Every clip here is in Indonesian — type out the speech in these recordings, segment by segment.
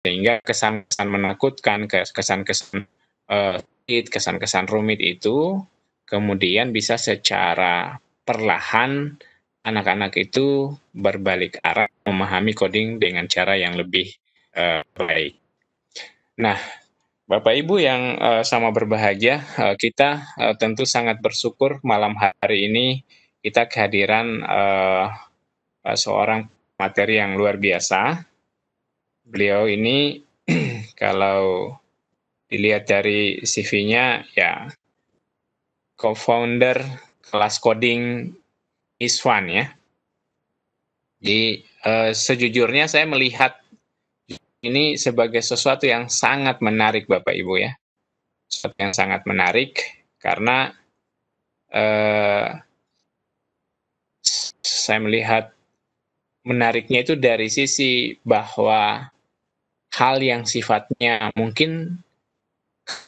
Sehingga kesan-kesan menakutkan, kesan-kesan kesan-kesan rumit itu kemudian bisa secara perlahan anak-anak itu berbalik arah memahami coding dengan cara yang lebih baik. Nah, Bapak Ibu yang sama berbahagia, kita tentu sangat bersyukur malam hari ini kita kehadiran seorang materi yang luar biasa. Beliau ini kalau dilihat dari CV-nya ya co-founder kelas coding Iswan ya. Jadi sejujurnya saya melihat ini sebagai sesuatu yang sangat menarik Bapak Ibu ya. Sesuatu yang sangat menarik karena saya melihat menariknya itu dari sisi bahwa hal yang sifatnya mungkin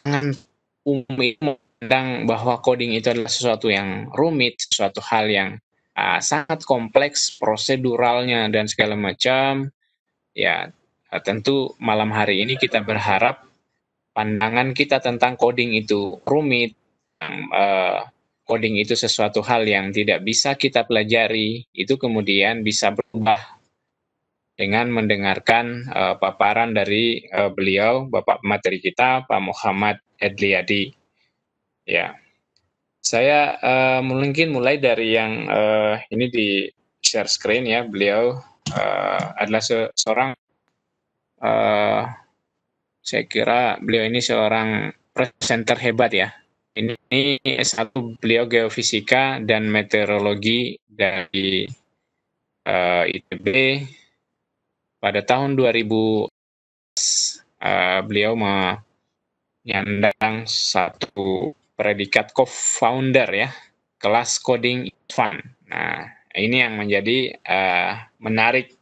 sangat umum memandang bahwa coding itu adalah sesuatu yang rumit, sesuatu hal yang sangat kompleks, proseduralnya dan segala macam. Ya, tentu malam hari ini kita berharap pandangan kita tentang coding itu rumit, coding itu sesuatu hal yang tidak bisa kita pelajari, itu kemudian bisa berubah dengan mendengarkan paparan dari beliau, Bapak Pemateri kita, Pak Muhammad Edliadi. Ya, saya mungkin mulai dari yang ini di share screen ya. Beliau adalah seorang saya kira beliau ini seorang presenter hebat ya. Ini satu beliau geofisika dan meteorologi dari ITB. Pada tahun 2000 beliau menyandang satu predikat co-founder ya, kelas coding Iswan. Nah, ini yang menjadi menarik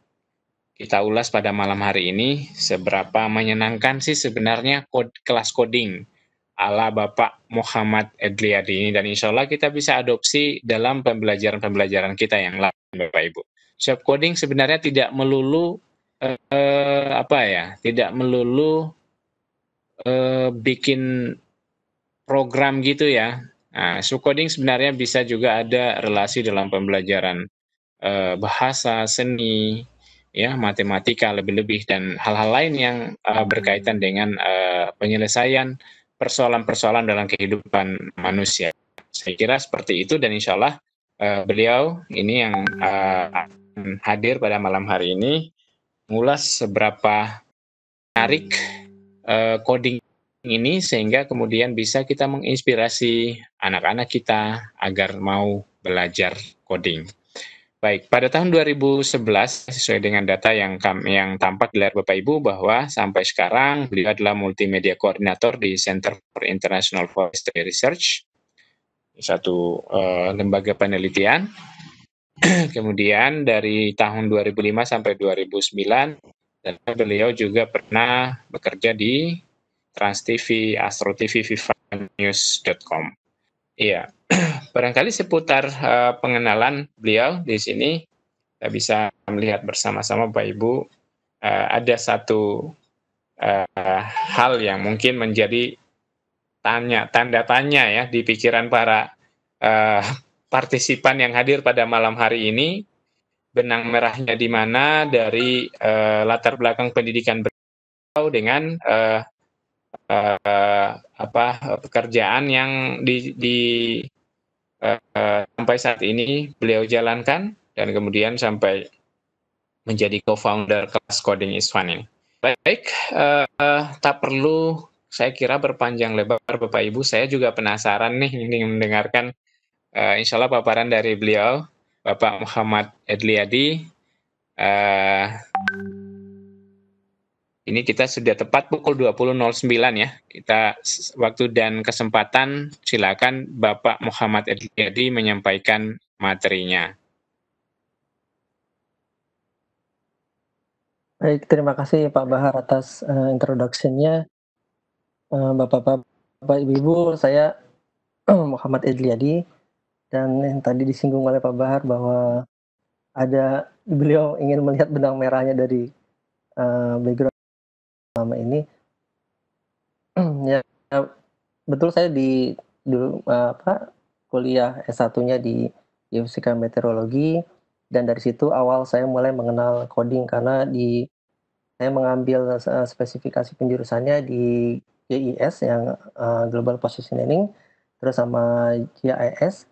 kita ulas pada malam hari ini, seberapa menyenangkan sih sebenarnya kelas coding ala Bapak Muhammad Edliadi ini, dan insya Allah kita bisa adopsi dalam pembelajaran-pembelajaran kita yang lain Bapak Ibu. Shop coding sebenarnya tidak melulu tidak melulu bikin program gitu ya. Nah, subcoding sebenarnya bisa juga ada relasi dalam pembelajaran bahasa, seni, ya, matematika lebih-lebih dan hal-hal lain yang berkaitan dengan penyelesaian persoalan-persoalan dalam kehidupan manusia. Saya kira seperti itu dan insya Allah beliau ini yang akan hadir pada malam hari ini mengulas seberapa menarik coding ini sehingga kemudian bisa kita menginspirasi anak-anak kita agar mau belajar coding. Baik, pada tahun 2011 sesuai dengan data yang tampak di layar Bapak Ibu bahwa sampai sekarang beliau adalah multimedia koordinator di Center for International Forestry Research, satu lembaga penelitian. Kemudian dari tahun 2005 sampai 2009 dan beliau juga pernah bekerja di Trans TV, Astro TV, vivanews.com. Iya, barangkali seputar pengenalan beliau di sini kita bisa melihat bersama-sama Bapak Ibu ada satu hal yang mungkin menjadi tanda tanya ya di pikiran para partisipan yang hadir pada malam hari ini. Benang merahnya di mana dari latar belakang pendidikan beliau dengan pekerjaan yang sampai saat ini beliau jalankan dan kemudian sampai menjadi co-founder kelas coding Iswan ini. Baik, tak perlu saya kira berpanjang lebar Bapak Ibu, saya juga penasaran nih ini mendengarkan insya Allah paparan dari beliau, Bapak Muhammad Edliadi. Ini kita sudah tepat pukul 20.09 ya. Kita waktu dan kesempatan silakan Bapak Muhammad Edliadi menyampaikan materinya. Baik, terima kasih Pak Bahar atas introduction-nya. Bapak-bapak, Ibu-ibu, saya Muhammad Edliadi, dan yang tadi disinggung oleh Pak Bahar bahwa beliau ingin melihat benang merahnya dari background selama ini. Ya, betul saya dulu kuliah S1-nya di Geofisika Meteorologi, dan dari situ awal saya mulai mengenal coding karena saya mengambil spesifikasi penjurusannya di GIS yang Global Positioning, terus sama GIS,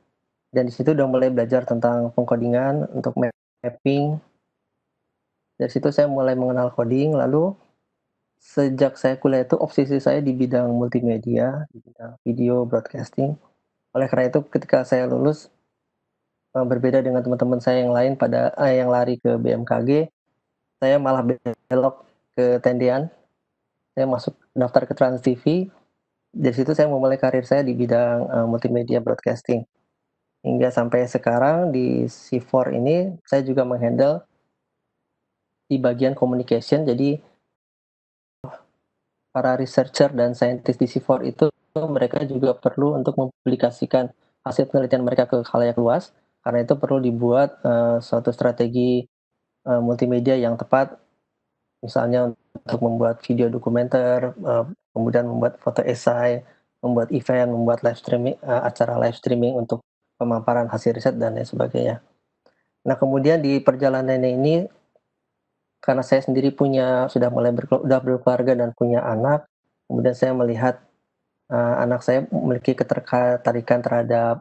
dan di situ udah mulai belajar tentang pengkodingan untuk mapping. Dari situ saya mulai mengenal coding, lalu sejak saya kuliah itu obsesi saya di bidang multimedia, di bidang video broadcasting. Oleh karena itu ketika saya lulus, berbeda dengan teman-teman saya yang lain yang lari ke BMKG, saya malah belok ke Tendian. Saya masuk daftar ke Trans TV. Dari situ saya memulai karir saya di bidang multimedia broadcasting. Hingga sampai sekarang di C4 ini saya juga menghandle di bagian communication. Jadi para researcher dan saintis di C4 itu mereka juga perlu untuk mempublikasikan hasil penelitian mereka ke khalayak luas. Karena itu perlu dibuat suatu strategi multimedia yang tepat, misalnya untuk membuat video dokumenter, kemudian membuat foto esai, membuat event, membuat live streaming, acara live streaming untuk pemaparan hasil riset dan lain sebagainya. Nah, kemudian di perjalanan ini, karena saya sendiri sudah udah berkeluarga dan punya anak, kemudian saya melihat anak saya memiliki ketertarikan terhadap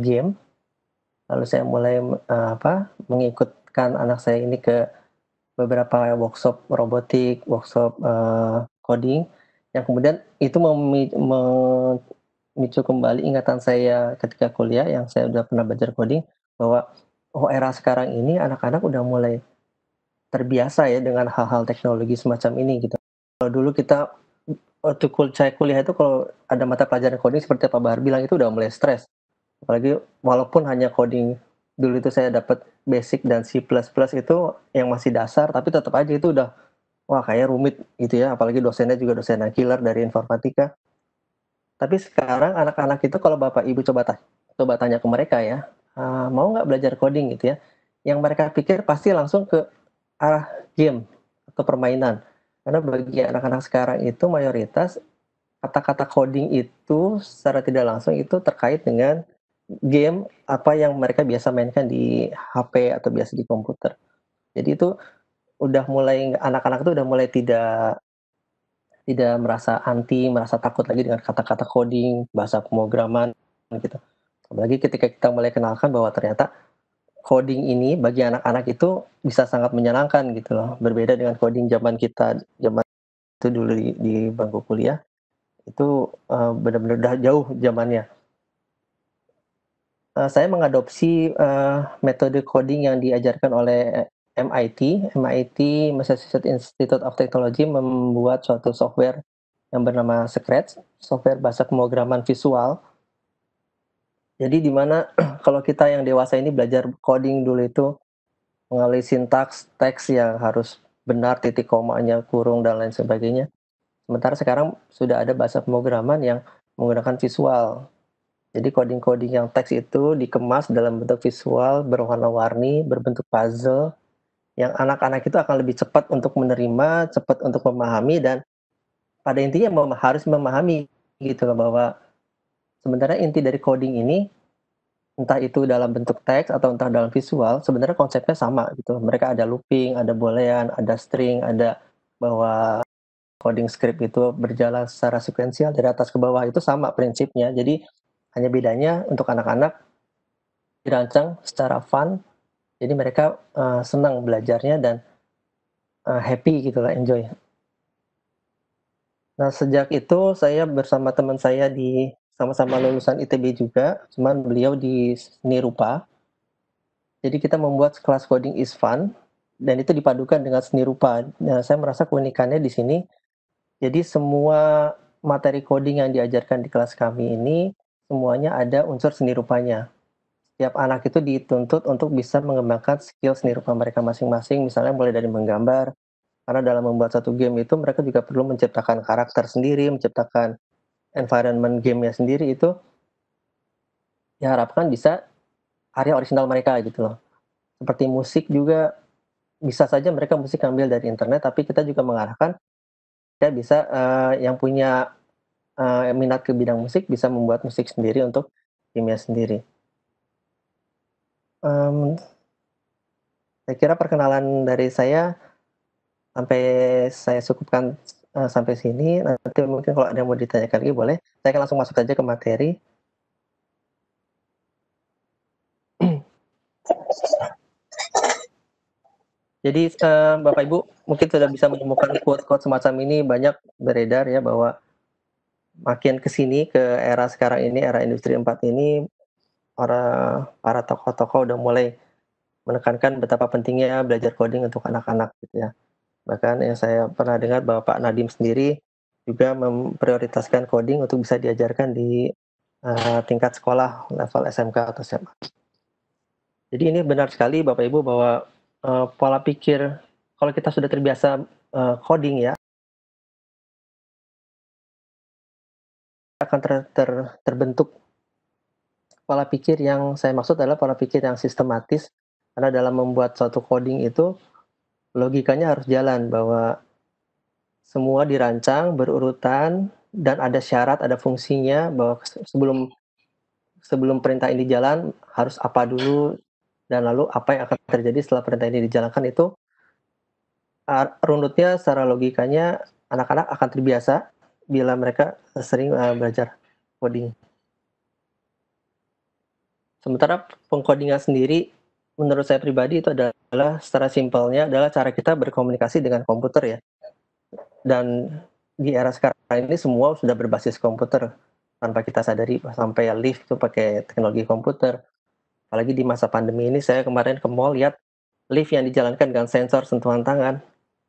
game, lalu saya mulai mengikutkan anak saya ini ke beberapa workshop robotik, workshop coding, yang kemudian itu memicu kembali ingatan saya ketika kuliah yang saya udah pernah belajar coding, bahwa era sekarang ini anak-anak udah mulai terbiasa ya dengan hal-hal teknologi semacam ini gitu. Kalau dulu kita waktu saya kuliah itu kalau ada mata pelajaran coding seperti Pak Bahar bilang itu udah mulai stres. Apalagi walaupun hanya coding dulu itu saya dapat basic dan C++ itu yang masih dasar, tapi tetap aja itu udah wah kayak rumit gitu ya, apalagi dosennya juga dosen yang killer dari informatika. Tapi sekarang anak-anak itu kalau Bapak Ibu coba tanya ke mereka ya, mau nggak belajar coding gitu ya, yang mereka pikir pasti langsung ke arah game atau permainan. Karena bagi anak-anak sekarang itu mayoritas kata-kata coding itu secara tidak langsung itu terkait dengan game apa yang mereka biasa mainkan di HP atau biasa di komputer. Jadi itu udah mulai anak-anak itu udah mulai tidak merasa takut lagi dengan kata-kata coding, bahasa pemrograman gitu. Apalagi ketika kita mulai kenalkan bahwa ternyata coding ini bagi anak-anak itu bisa sangat menyenangkan gitu loh. Berbeda dengan coding zaman itu dulu di bangku kuliah, itu benar-benar udah jauh zamannya. Saya mengadopsi metode coding yang diajarkan oleh MIT, Massachusetts Institute of Technology, membuat suatu software yang bernama Scratch, software bahasa pemrograman visual. Jadi di mana kalau kita yang dewasa ini belajar coding dulu itu mengalami sintaks teks yang harus benar, titik komanya, kurung, dan lain sebagainya. Sementara sekarang sudah ada bahasa pemrograman yang menggunakan visual. Jadi coding-coding yang teks itu dikemas dalam bentuk visual, berwarna-warni, berbentuk puzzle, yang anak-anak itu akan lebih cepat untuk menerima, cepat untuk memahami, dan pada intinya harus memahami gitu loh, bahwa sebenarnya inti dari coding ini, entah itu dalam bentuk teks atau entah dalam visual, sebenarnya konsepnya sama gitu. Mereka ada looping, ada boolean, ada string, ada bahwa coding script itu berjalan secara sekuensial dari atas ke bawah, itu sama prinsipnya. Jadi hanya bedanya untuk anak-anak dirancang secara fun, jadi mereka senang belajarnya dan happy gitu lah, enjoy. Nah, sejak itu saya bersama teman saya sama-sama lulusan ITB juga, cuman beliau di seni rupa. Jadi kita membuat kelas coding is fun, dan itu dipadukan dengan seni rupa. Nah, saya merasa keunikannya di sini, jadi semua materi coding yang diajarkan di kelas kami ini, semuanya ada unsur seni rupanya. Setiap anak itu dituntut untuk bisa mengembangkan skill seni rupa mereka masing-masing, misalnya mulai dari menggambar, karena dalam membuat satu game itu mereka juga perlu menciptakan karakter sendiri, menciptakan environment game-nya sendiri, itu diharapkan bisa karya orisinal mereka gitu loh. Seperti musik juga, bisa saja mereka musik ambil dari internet, tapi kita juga mengarahkan kita bisa yang punya minat ke bidang musik bisa membuat musik sendiri untuk timnya sendiri. Saya kira perkenalan dari saya sampai saya cukupkan sampai sini. Nanti mungkin kalau ada yang mau ditanyakan lagi boleh. Saya akan langsung masuk saja ke materi. Jadi Bapak Ibu mungkin sudah bisa menemukan quote-quote semacam ini banyak beredar ya, bahwa makin ke sini ke era sekarang ini, era industri 4 ini, para tokoh-tokoh udah mulai menekankan betapa pentingnya belajar coding untuk anak-anak gitu ya. Bahkan yang saya pernah dengar bahwa Pak Nadiem sendiri juga memprioritaskan coding untuk bisa diajarkan di tingkat sekolah level SMK atau SMA. Jadi ini benar sekali Bapak Ibu bahwa pola pikir kalau kita sudah terbiasa coding ya, akan terbentuk pola pikir yang saya maksud adalah pola pikir yang sistematis, karena dalam membuat suatu coding itu logikanya harus jalan, bahwa semua dirancang berurutan dan ada syarat, ada fungsinya, bahwa sebelum perintah ini jalan harus apa dulu, dan lalu apa yang akan terjadi setelah perintah ini dijalankan. Itu runutnya secara logikanya anak-anak akan terbiasa bila mereka sering belajar coding. Sementara pengkodingan sendiri, menurut saya pribadi itu adalah secara simpelnya adalah cara kita berkomunikasi dengan komputer ya. Dan di era sekarang ini semua sudah berbasis komputer tanpa kita sadari, sampai lift itu pakai teknologi komputer. Apalagi di masa pandemi ini, saya kemarin ke mall lihat lift yang dijalankan dengan sensor sentuhan tangan.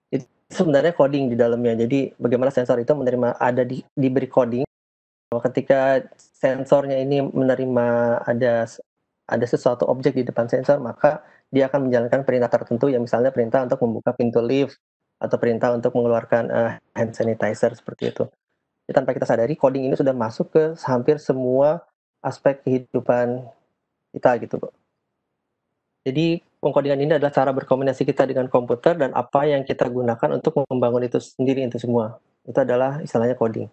Itu sebenarnya coding di dalamnya. Jadi bagaimana sensor itu menerima diberi coding, bahwa ketika sensornya ini menerima ada sesuatu objek di depan sensor, maka dia akan menjalankan perintah tertentu, yang misalnya perintah untuk membuka pintu lift atau perintah untuk mengeluarkan hand sanitizer seperti itu. Jadi tanpa kita sadari, coding ini sudah masuk ke hampir semua aspek kehidupan kita gitu, Pak. Jadi pengkodingan ini adalah cara berkomunikasi kita dengan komputer dan apa yang kita gunakan untuk membangun itu sendiri, itu semua. Itu adalah istilahnya coding.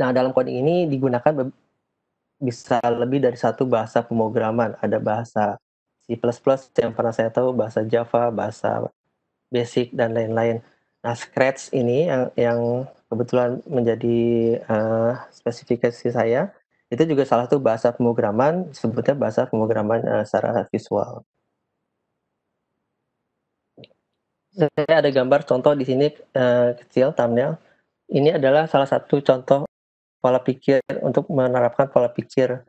Nah, dalam coding ini digunakan bisa lebih dari satu bahasa pemrograman. Ada bahasa C++ yang pernah saya tahu, bahasa Java, bahasa Basic, dan lain-lain. Nah, Scratch ini yang kebetulan menjadi spesifikasi saya, itu juga salah satu bahasa pemrograman, sebutnya bahasa pemrograman secara visual. Saya ada gambar contoh di sini kecil, thumbnail. Ini adalah salah satu contoh pola pikir untuk menerapkan pola pikir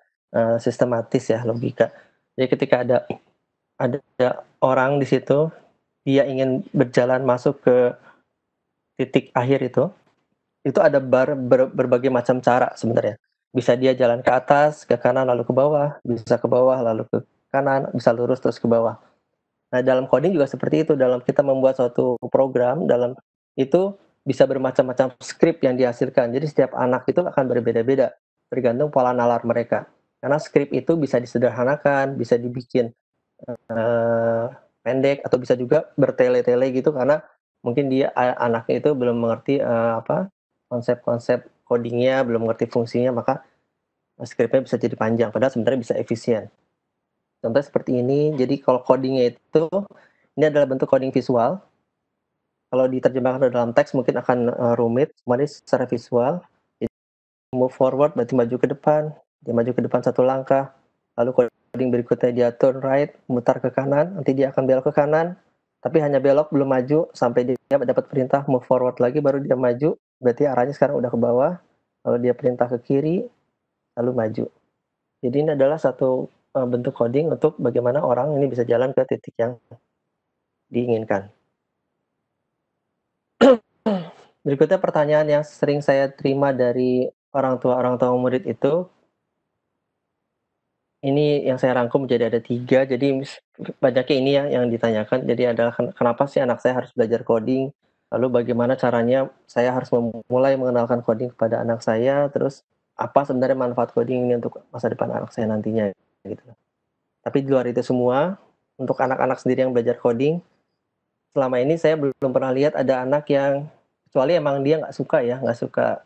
sistematis ya, logika. Jadi ketika ada orang di situ, dia ingin berjalan masuk ke titik akhir itu ada berbagai macam cara sebenarnya. Bisa dia jalan ke atas, ke kanan, lalu ke bawah, bisa ke bawah, lalu ke kanan, bisa lurus terus ke bawah. Nah, dalam coding juga seperti itu. Dalam kita membuat suatu program, dalam itu bisa bermacam-macam skrip yang dihasilkan. Jadi setiap anak itu akan berbeda-beda, tergantung pola nalar mereka. Karena skrip itu bisa disederhanakan, bisa dibikin pendek, atau bisa juga bertele-tele gitu, karena mungkin anaknya itu belum mengerti konsep-konsep codingnya, belum mengerti fungsinya, maka skripnya bisa jadi panjang, padahal sebenarnya bisa efisien. Contohnya seperti ini. Jadi kalau codingnya itu, ini adalah bentuk coding visual. Kalau diterjemahkan dalam teks mungkin akan rumit, cuma ini secara visual. Jadi, move forward berarti maju ke depan, dia maju ke depan satu langkah, lalu coding berikutnya dia turn right, mutar ke kanan, nanti dia akan belok ke kanan, tapi hanya belok belum maju sampai dia dapat perintah move forward lagi, baru dia maju, berarti arahnya sekarang udah ke bawah, lalu dia perintah ke kiri, lalu maju. Jadi ini adalah satu bentuk coding untuk bagaimana orang ini bisa jalan ke titik yang diinginkan. Berikutnya pertanyaan yang sering saya terima dari orang tua murid itu, ini yang saya rangkum menjadi ada 3, jadi banyaknya ini ya yang ditanyakan. Jadi adalah kenapa sih anak saya harus belajar coding, lalu bagaimana caranya saya harus memulai mengenalkan coding kepada anak saya, terus apa sebenarnya manfaat coding ini untuk masa depan anak saya nantinya gitu. Tapi di luar itu semua, untuk anak-anak sendiri yang belajar coding, selama ini saya belum pernah lihat ada anak yang kecuali emang dia nggak suka ya, nggak suka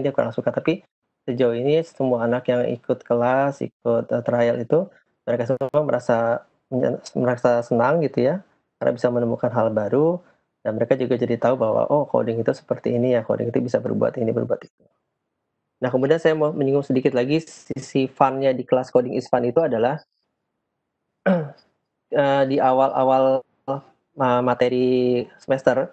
dia kurang suka. Tapi sejauh ini semua anak yang ikut kelas, ikut trial itu, mereka semua merasa senang gitu ya, karena bisa menemukan hal baru, dan mereka juga jadi tahu bahwa, oh coding itu seperti ini ya, coding itu bisa berbuat ini, berbuat itu. Nah kemudian saya mau menyinggung sedikit lagi sisi fun-nya di kelas Coding is Fun itu adalah, di awal-awal, materi semester,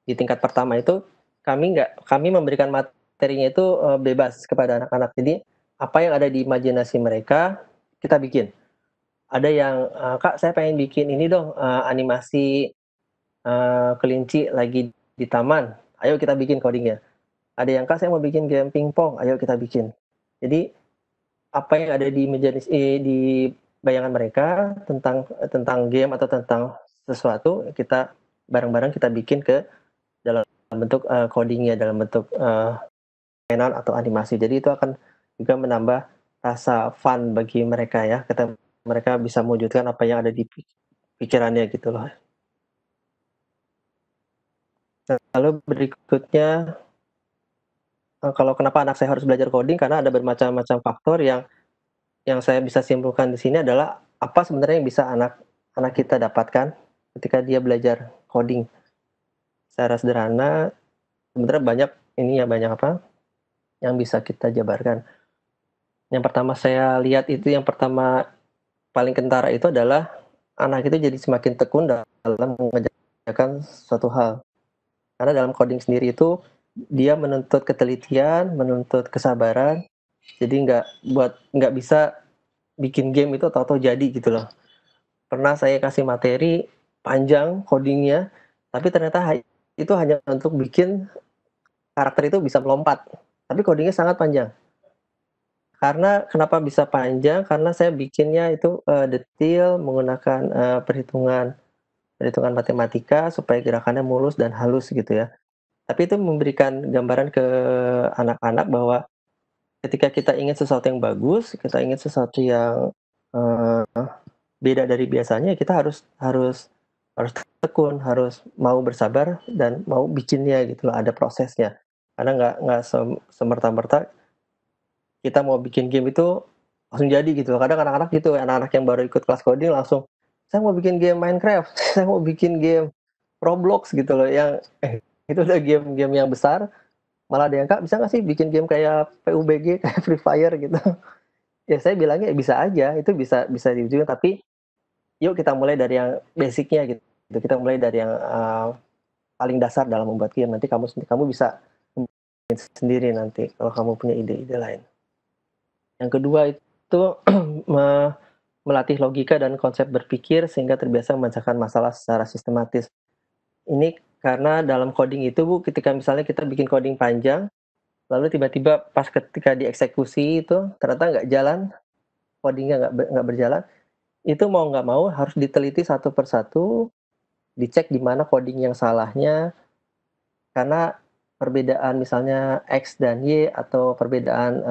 di tingkat pertama itu kami memberikan materinya itu, bebas kepada anak-anak. Jadi, apa yang ada di imajinasi mereka, kita bikin. Ada yang, "Kak, saya pengen bikin ini dong, animasi, kelinci lagi di taman." Ayo kita bikin coding-nya. Ada yang, "Kak, saya mau bikin game pingpong." Ayo kita bikin. Jadi, apa yang ada di bayangan mereka tentang game atau tentang sesuatu, kita bareng-bareng kita bikin ke dalam bentuk, coding-nya, dalam bentuk, mainan atau animasi. Jadi itu akan juga menambah rasa fun bagi mereka ya, mereka bisa mewujudkan apa yang ada di pikirannya gitu loh. Nah, lalu berikutnya, kalau kenapa anak saya harus belajar coding, karena ada bermacam-macam faktor yang saya bisa simpulkan di sini adalah, apa sebenarnya yang bisa anak anak kita dapatkan ketika dia belajar coding. Secara sederhana, sebenarnya banyak ini ya, banyak apa, yang bisa kita jabarkan. Yang pertama saya lihat itu, yang pertama paling kentara itu adalah anak itu jadi semakin tekun dalam mengerjakan suatu hal. Karena dalam coding sendiri itu dia menuntut ketelitian, menuntut kesabaran, jadi nggak bisa bikin game itu tahu-tahu jadi gitu loh. Pernah saya kasih materi panjang codingnya, tapi ternyata itu hanya untuk bikin karakter itu bisa melompat, tapi codingnya sangat panjang. Karena kenapa bisa panjang, karena saya bikinnya itu, detail menggunakan, perhitungan perhitungan matematika supaya gerakannya mulus dan halus gitu ya. Tapi itu memberikan gambaran ke anak-anak bahwa ketika kita ingin sesuatu yang bagus, kita ingin sesuatu yang, beda dari biasanya, kita harus harus tekun, harus mau bersabar dan mau bikinnya gitu loh, ada prosesnya. Karena nggak semerta-merta kita mau bikin game itu langsung jadi gitu loh. Kadang anak-anak gitu, anak-anak yang baru ikut kelas coding langsung, "Saya mau bikin game Minecraft, saya mau bikin game Roblox," gitu loh, yang itu udah game-game yang besar, malah ada yang, "Kak, bisa nggak sih bikin game kayak PUBG, kayak Free Fire," gitu. Ya saya bilangnya, "Ya bisa aja, itu bisa bisa diwujudkan, tapi yuk kita mulai dari yang basic-nya," gitu. Kita mulai dari yang, paling dasar dalam membuat game, nanti kamu bisa sendiri nanti kalau kamu punya ide-ide lain. Yang kedua itu me melatih logika dan konsep berpikir sehingga terbiasa memecahkan masalah secara sistematis. Ini karena dalam coding itu Bu, ketika misalnya kita bikin coding panjang, lalu tiba-tiba pas ketika dieksekusi itu ternyata nggak jalan, codingnya nggak berjalan, itu mau nggak mau harus diteliti satu persatu, dicek di mana coding yang salahnya, karena perbedaan misalnya X dan Y atau perbedaan,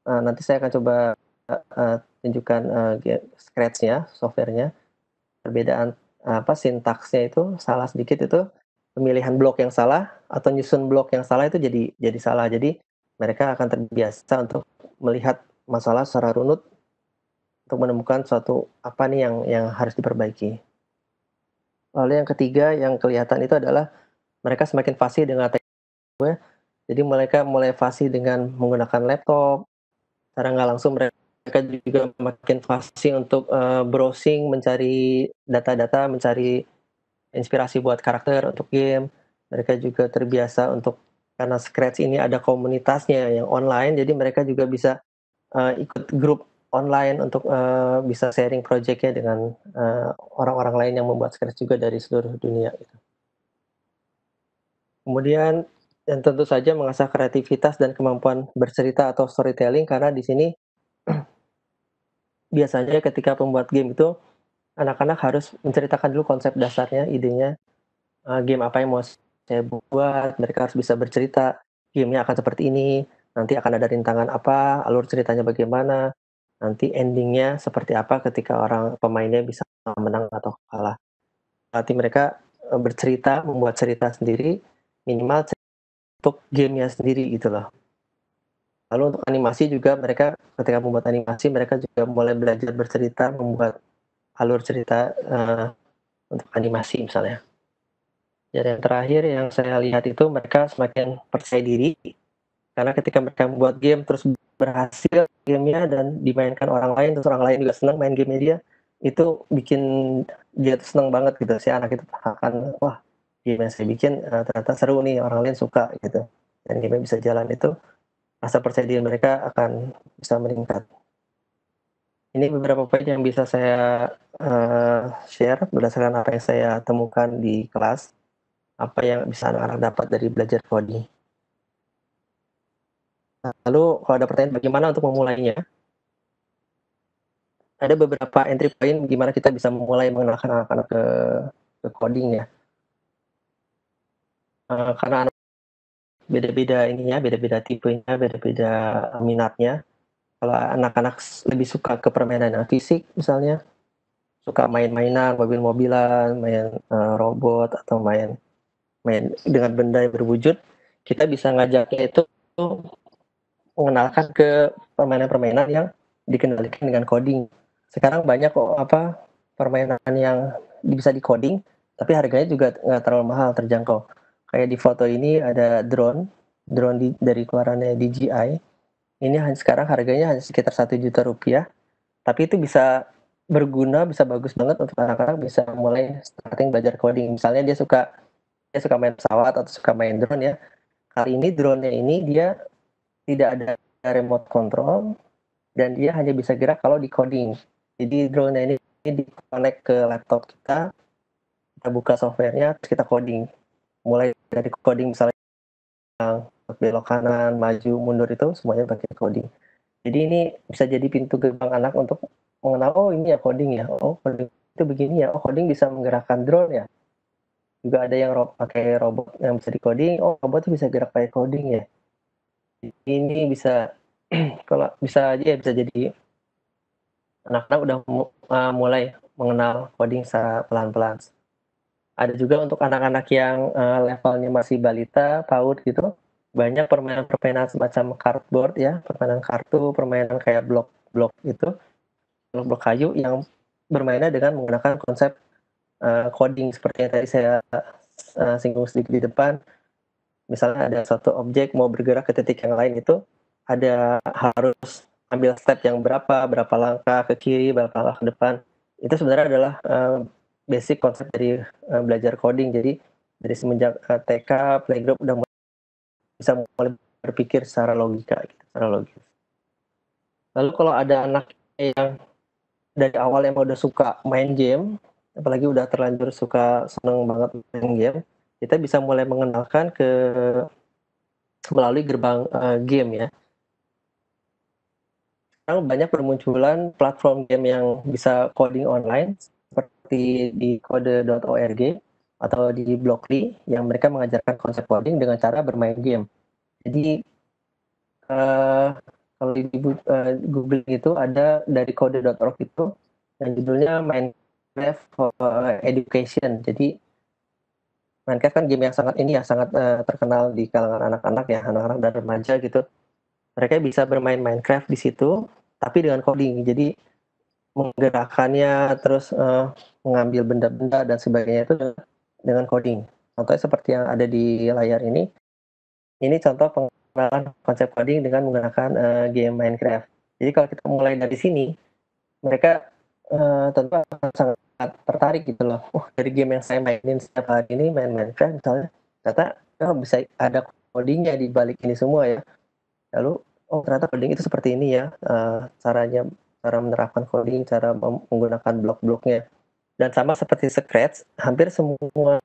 nanti saya akan coba, tunjukkan, Scratch-nya, software-nya. Perbedaan, sintaksnya itu salah sedikit itu, pemilihan blok yang salah atau nyusun blok yang salah itu jadi salah. Jadi mereka akan terbiasa untuk melihat masalah secara runut untuk menemukan suatu apa nih yang harus diperbaiki. Lalu yang ketiga yang kelihatan itu adalah mereka semakin fasih dengan teknologi, jadi mereka mulai fasih dengan menggunakan laptop, secara nggak langsung mereka juga makin fasih untuk, browsing, mencari data-data, mencari inspirasi buat karakter untuk game. Mereka juga terbiasa untuk, karena Scratch ini ada komunitasnya yang online, jadi mereka juga bisa, ikut grup online untuk, bisa sharing project-nya dengan, orang-orang lain yang membuat Scratch juga dari seluruh dunia gitu. Kemudian dan tentu saja mengasah kreativitas dan kemampuan bercerita atau storytelling, karena di sini biasanya ketika pembuat game itu anak-anak harus menceritakan dulu konsep dasarnya, idenya, game apa yang mau saya buat, mereka harus bisa bercerita, game-nya akan seperti ini, nanti akan ada rintangan apa, alur ceritanya bagaimana, nanti endingnya seperti apa ketika pemainnya bisa menang atau kalah. Nanti mereka bercerita, membuat cerita sendiri, minimal untuk gamenya sendiri gitu loh. Lalu untuk animasi juga mereka ketika membuat animasi mereka juga mulai belajar bercerita, membuat alur cerita untuk animasi misalnya. Dan yang terakhir yang saya lihat itu mereka semakin percaya diri karena ketika mereka membuat game terus berhasil gamenya dan dimainkan orang lain terus orang lain juga senang main gamenya dia, itu bikin dia tuh senang banget gitu, si anak itu akan wah game yang saya bikin ternyata seru nih, orang lain suka gitu, dan game bisa jalan, itu rasa percaya diri mereka akan bisa meningkat. Ini beberapa poin yang bisa saya share berdasarkan apa yang saya temukan di kelas, apa yang bisa anak-anak dapat dari belajar coding. Lalu kalau ada pertanyaan bagaimana untuk memulainya, ada beberapa entry point gimana kita bisa memulai mengenalkan anak-anak ke coding ya. Karena anak beda-beda ininya, beda-beda tipenya, beda-beda minatnya. Kalau anak-anak lebih suka ke permainan yang fisik misalnya, suka main-mainan, mobil-mobilan, main robot atau main dengan benda yang berwujud, kita bisa ngajaknya itu mengenalkan ke permainan-permainan yang dikendalikan dengan coding. Sekarang banyak kok permainan yang bisa di coding, tapi harganya juga nggak terlalu mahal, terjangkau. Kayak di foto ini ada drone dari keluarannya DJI. Ini sekarang harganya hanya sekitar 1 juta rupiah, tapi itu bisa berguna, bisa bagus banget untuk anak-anak bisa mulai starting belajar coding. Misalnya dia suka main pesawat atau suka main drone ya. Kali ini drone-nya ini dia tidak ada remote control dan dia hanya bisa gerak kalau di coding. Jadi drone-nya ini di-connect ke laptop kita buka softwarenya, terus kita coding. Mulai dari coding misalnya belok kanan, maju, mundur itu semuanya pakai coding. Jadi ini bisa jadi pintu gerbang anak untuk mengenal, oh ini ya coding ya, oh coding itu begini ya, oh coding bisa menggerakkan drone ya. Juga ada yang pakai robot yang bisa di coding, oh robot itu bisa gerak pakai coding ya. Ini bisa kalau bisa aja ya bisa jadi anak-anak udah mulai mengenal coding secara pelan-pelan. Ada juga untuk anak-anak yang levelnya masih balita, PAUD gitu, banyak permainan-permainan semacam cardboard ya, permainan kartu, permainan kayak blok-blok gitu, blok-blok kayu yang bermainnya dengan menggunakan konsep coding seperti yang tadi saya singgung sedikit di depan. Misalnya ada satu objek mau bergerak ke titik yang lain, itu ada harus ambil step yang berapa langkah ke kiri, berapa langkah ke depan. Itu sebenarnya adalah basic konsep dari belajar coding. Jadi dari semenjak TK, playgroup udah bisa mulai berpikir secara logika gitu, secara logis. Lalu kalau ada anak yang dari awal emang udah suka main game, apalagi udah terlanjur seneng banget main game, kita bisa mulai mengenalkan melalui gerbang game ya. Sekarang banyak bermunculan platform game yang bisa coding online seperti di kode.org atau di Blockly yang mereka mengajarkan konsep coding dengan cara bermain game. Jadi kalau di Google itu ada dari kode.org itu yang judulnya Minecraft for Education. Jadi Minecraft kan game yang sangat terkenal di kalangan anak-anak ya, anak-anak dan remaja gitu. Mereka bisa bermain Minecraft di situ, tapi dengan coding. Jadi menggerakkannya, terus mengambil benda-benda dan sebagainya itu dengan coding. Contohnya seperti yang ada di layar ini contoh pengenalan konsep coding dengan menggunakan game Minecraft. Jadi kalau kita mulai dari sini, mereka tentu akan sangat tertarik gitu loh. Dari game yang saya mainin setiap hari ini, main Minecraft misalnya, ternyata bisa ada codingnya di balik ini semua ya. Lalu ternyata coding itu seperti ini ya, cara menerapkan coding, cara menggunakan blok-bloknya. Dan sama seperti Scratch, hampir semua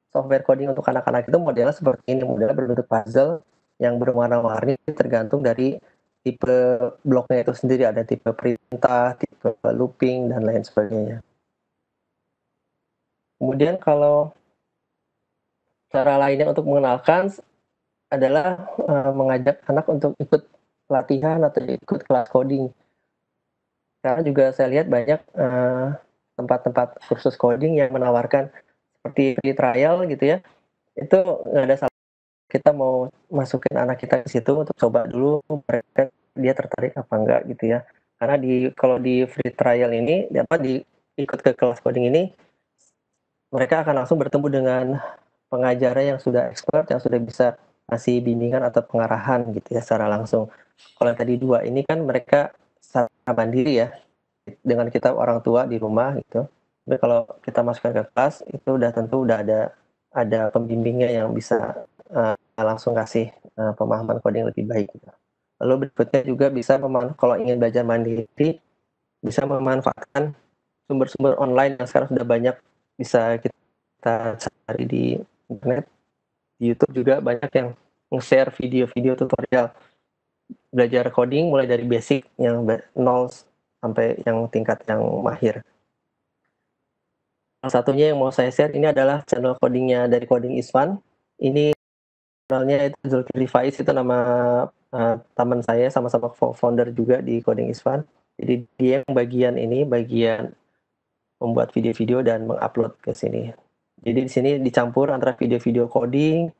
software coding untuk anak-anak itu modelnya seperti ini, modelnya berbentuk puzzle yang berwarna-warni tergantung dari tipe bloknya itu sendiri, ada tipe perintah, tipe looping, dan lain sebagainya. Kemudian kalau cara lainnya untuk mengenalkan adalah mengajak anak untuk ikut pelatihan atau ikut kelas coding. Karena juga saya lihat banyak tempat-tempat kursus coding yang menawarkan seperti free trial gitu ya. Itu nggak ada salah kita mau masukin anak kita ke situ untuk coba dulu mereka dia tertarik apa enggak gitu ya. Karena kalau di free trial ini ikut ke kelas coding ini mereka akan langsung bertemu dengan pengajarnya yang sudah expert, yang sudah bisa ngasih bimbingan atau pengarahan gitu ya secara langsung. Kalau yang tadi 2 ini kan mereka secara mandiri ya, dengan kita orang tua di rumah gitu. Tapi kalau kita masukkan ke kelas itu udah tentu udah ada pembimbingnya yang bisa langsung kasih pemahaman coding lebih baik gitu. Lalu berikutnya juga bisa kalau ingin belajar mandiri bisa memanfaatkan sumber-sumber online yang sekarang sudah banyak bisa kita cari di internet. Di YouTube juga banyak yang nge-share video-video tutorial belajar coding mulai dari basic yang nol sampai yang tingkat yang mahir. Salah satunya yang mau saya share ini adalah channel codingnya dari Coding is Fun. Ini channelnya itu Zulkifli Faiz, itu nama teman saya, sama-sama founder juga di Coding is Fun. Jadi dia yang bagian membuat video-video dan mengupload ke sini. Jadi di sini dicampur antara video-video coding,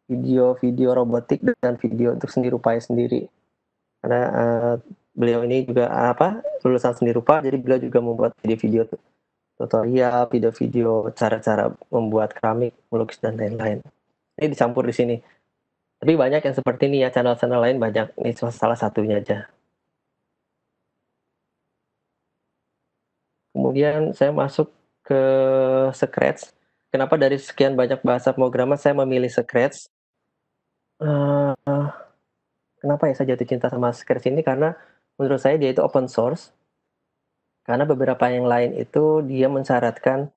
video-video robotik, dan video untuk seni rupanya sendiri. Karena beliau ini juga lulusan seni rupa, jadi beliau juga membuat video-video tutorial, video-video cara-cara membuat keramik, melukis, dan lain-lain. Ini dicampur di sini. Tapi banyak yang seperti ini ya, channel-channel lain banyak. Ini cuma salah satunya aja. Kemudian saya masuk ke Scratch. Kenapa dari sekian banyak bahasa pemrograman saya memilih Scratch? Kenapa ya saya jatuh cinta sama Scratch ini? Karena menurut saya dia itu open source. Karena beberapa yang lain itu dia mensyaratkan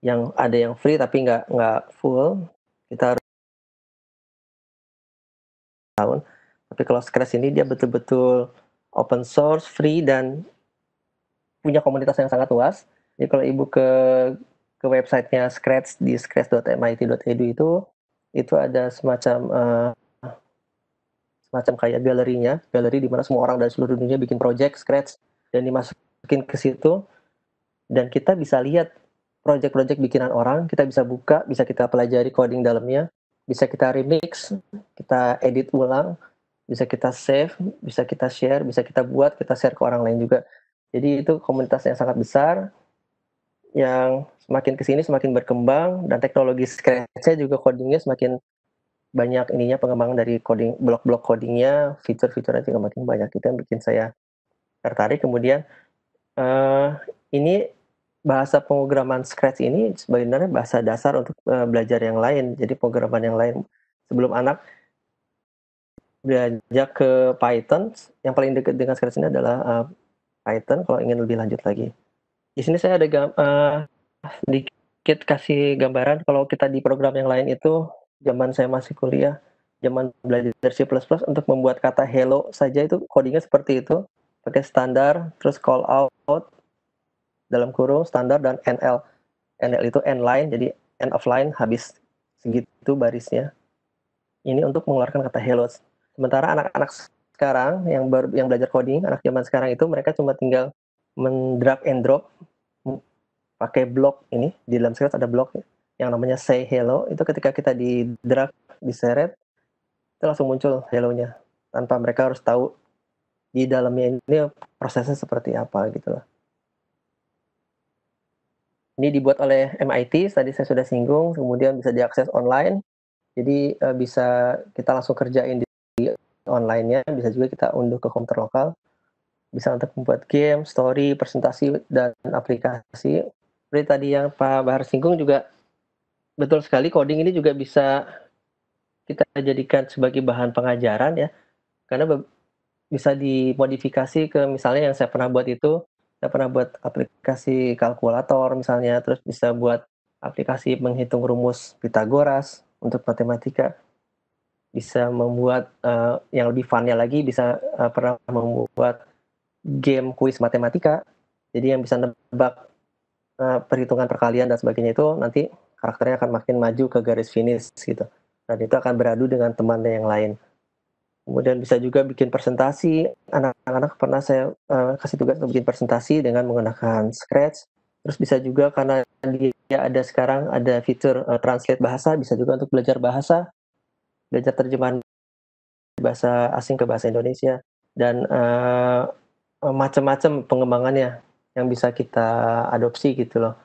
yang ada yang free tapi nggak full. Kita harus tahun. Tapi kalau Scratch ini dia betul-betul open source, free, dan punya komunitas yang sangat luas. Jadi kalau ibu ke websitenya Scratch di scratch.mit.edu itu ada semacam kayak galeri di mana semua orang dari seluruh dunia bikin project Scratch dan dimasukin ke situ, dan kita bisa lihat project-project bikinan orang, kita bisa buka, bisa kita pelajari coding dalamnya, bisa kita remix, kita edit ulang, bisa kita save, bisa kita share, bisa kita buat, kita share ke orang lain juga. Jadi itu komunitas yang sangat besar, yang semakin kesini semakin berkembang, dan teknologi Scratch-nya juga codingnya semakin banyak ininya, pengembangan dari coding, blok-blok codingnya, fitur-fiturnya juga makin banyak. Itu yang bikin saya tertarik. Kemudian ini bahasa pemrograman Scratch ini sebenarnya bahasa dasar untuk belajar yang lain. Jadi pemrograman yang lain sebelum anak belajar ke Python, yang paling dekat dengan Scratch ini adalah Python kalau ingin lebih lanjut lagi. Di sini saya ada sedikit kasih gambaran. Kalau kita di program yang lain itu zaman saya masih kuliah, zaman belajar C++, untuk membuat kata hello saja itu codingnya seperti itu, pakai standar, terus call out dalam kurung standar, dan NL itu end line, jadi end of line, habis segitu barisnya. Ini untuk mengeluarkan kata hello. Sementara anak-anak sekarang yang belajar coding, anak zaman sekarang itu mereka cuma tinggal drag and drop pakai blok ini. Di dalam Scratch ada blok yang namanya say hello. Itu ketika kita di drag, diseret, itu langsung muncul hello-nya tanpa mereka harus tahu di dalamnya ini prosesnya seperti apa gitu loh. Ini dibuat oleh MIT, tadi saya sudah singgung, kemudian bisa diakses online. Jadi bisa kita langsung kerjain di online-nya, bisa juga kita unduh ke komputer lokal. Bisa untuk membuat game, story, presentasi, dan aplikasi. Seperti tadi yang Pak Bahar singgung juga betul sekali, coding ini juga bisa kita jadikan sebagai bahan pengajaran ya. Karena bisa dimodifikasi ke, misalnya yang saya pernah buat itu, saya pernah buat aplikasi kalkulator misalnya, terus bisa buat aplikasi menghitung rumus Pythagoras untuk matematika. Bisa membuat yang lebih fun-nya lagi, bisa pernah membuat game kuis matematika. Jadi yang bisa nebak perhitungan perkalian dan sebagainya itu nanti karakternya akan makin maju ke garis finish gitu. Dan itu akan beradu dengan temannya yang lain. Kemudian bisa juga bikin presentasi, anak-anak pernah saya, kasih tugas untuk bikin presentasi dengan menggunakan Scratch. Terus bisa juga karena dia ada sekarang ada fitur, translate bahasa, bisa juga untuk belajar bahasa, belajar terjemahan bahasa asing ke bahasa Indonesia dan, macam-macam pengembangannya yang bisa kita adopsi gitu loh.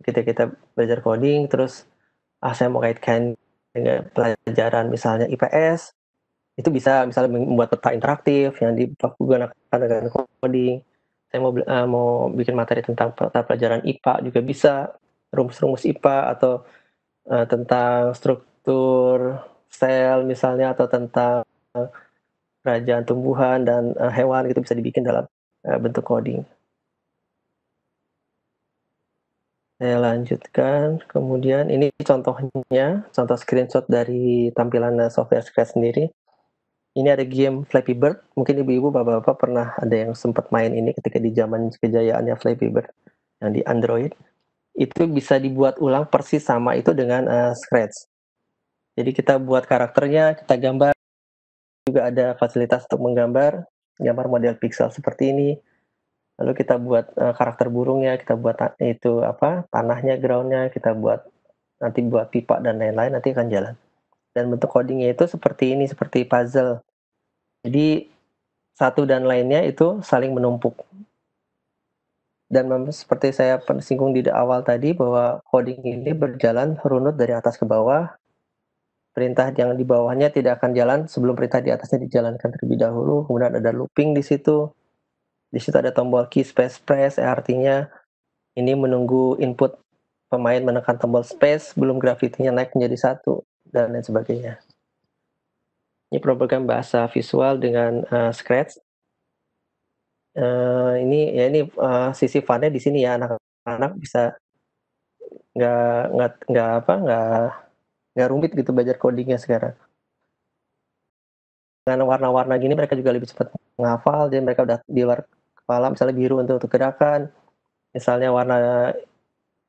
Ketika kita belajar coding terus, saya mau kaitkan dengan pelajaran misalnya IPS, itu bisa misalnya membuat peta interaktif yang digunakan dengan coding. Saya mau bikin materi tentang peta pelajaran IPA juga bisa, rumus-rumus IPA atau, tentang struktur sel misalnya atau tentang kerajaan tumbuhan dan, hewan itu bisa dibikin dalam, bentuk coding. Saya lanjutkan, kemudian ini contohnya, contoh screenshot dari tampilan, software Scratch sendiri. Ini ada game Flappy Bird, mungkin ibu-ibu, bapak-bapak pernah ada yang sempat main ini ketika di zaman kejayaannya Flappy Bird yang di Android. Itu bisa dibuat ulang persis sama itu dengan, Scratch. Jadi kita buat karakternya, kita gambar, juga ada fasilitas untuk menggambar, gambar model pixel seperti ini. Lalu kita buat, karakter burungnya, kita buat itu apa, tanahnya, ground-nya, kita buat nanti buat pipa dan lain-lain, nanti akan jalan. Dan bentuk coding-nya itu seperti ini, seperti puzzle. Jadi satu dan lainnya itu saling menumpuk. Dan seperti saya singgung di awal tadi bahwa coding ini berjalan runut dari atas ke bawah. Perintah yang di bawahnya tidak akan jalan sebelum perintah di atasnya dijalankan terlebih dahulu. Kemudian ada looping di situ. Di situ ada tombol key space press, artinya ini menunggu input pemain menekan tombol space sebelum gravitinya naik menjadi satu dan lain sebagainya. Ini program bahasa visual dengan Scratch. Sisi fun-nya di sini ya, anak-anak bisa nggak rumit gitu belajar codingnya sekarang. Dengan warna-warna gini mereka juga lebih cepat menghafal, jadi mereka udah di luar kepala, misalnya biru untuk gerakan, misalnya warna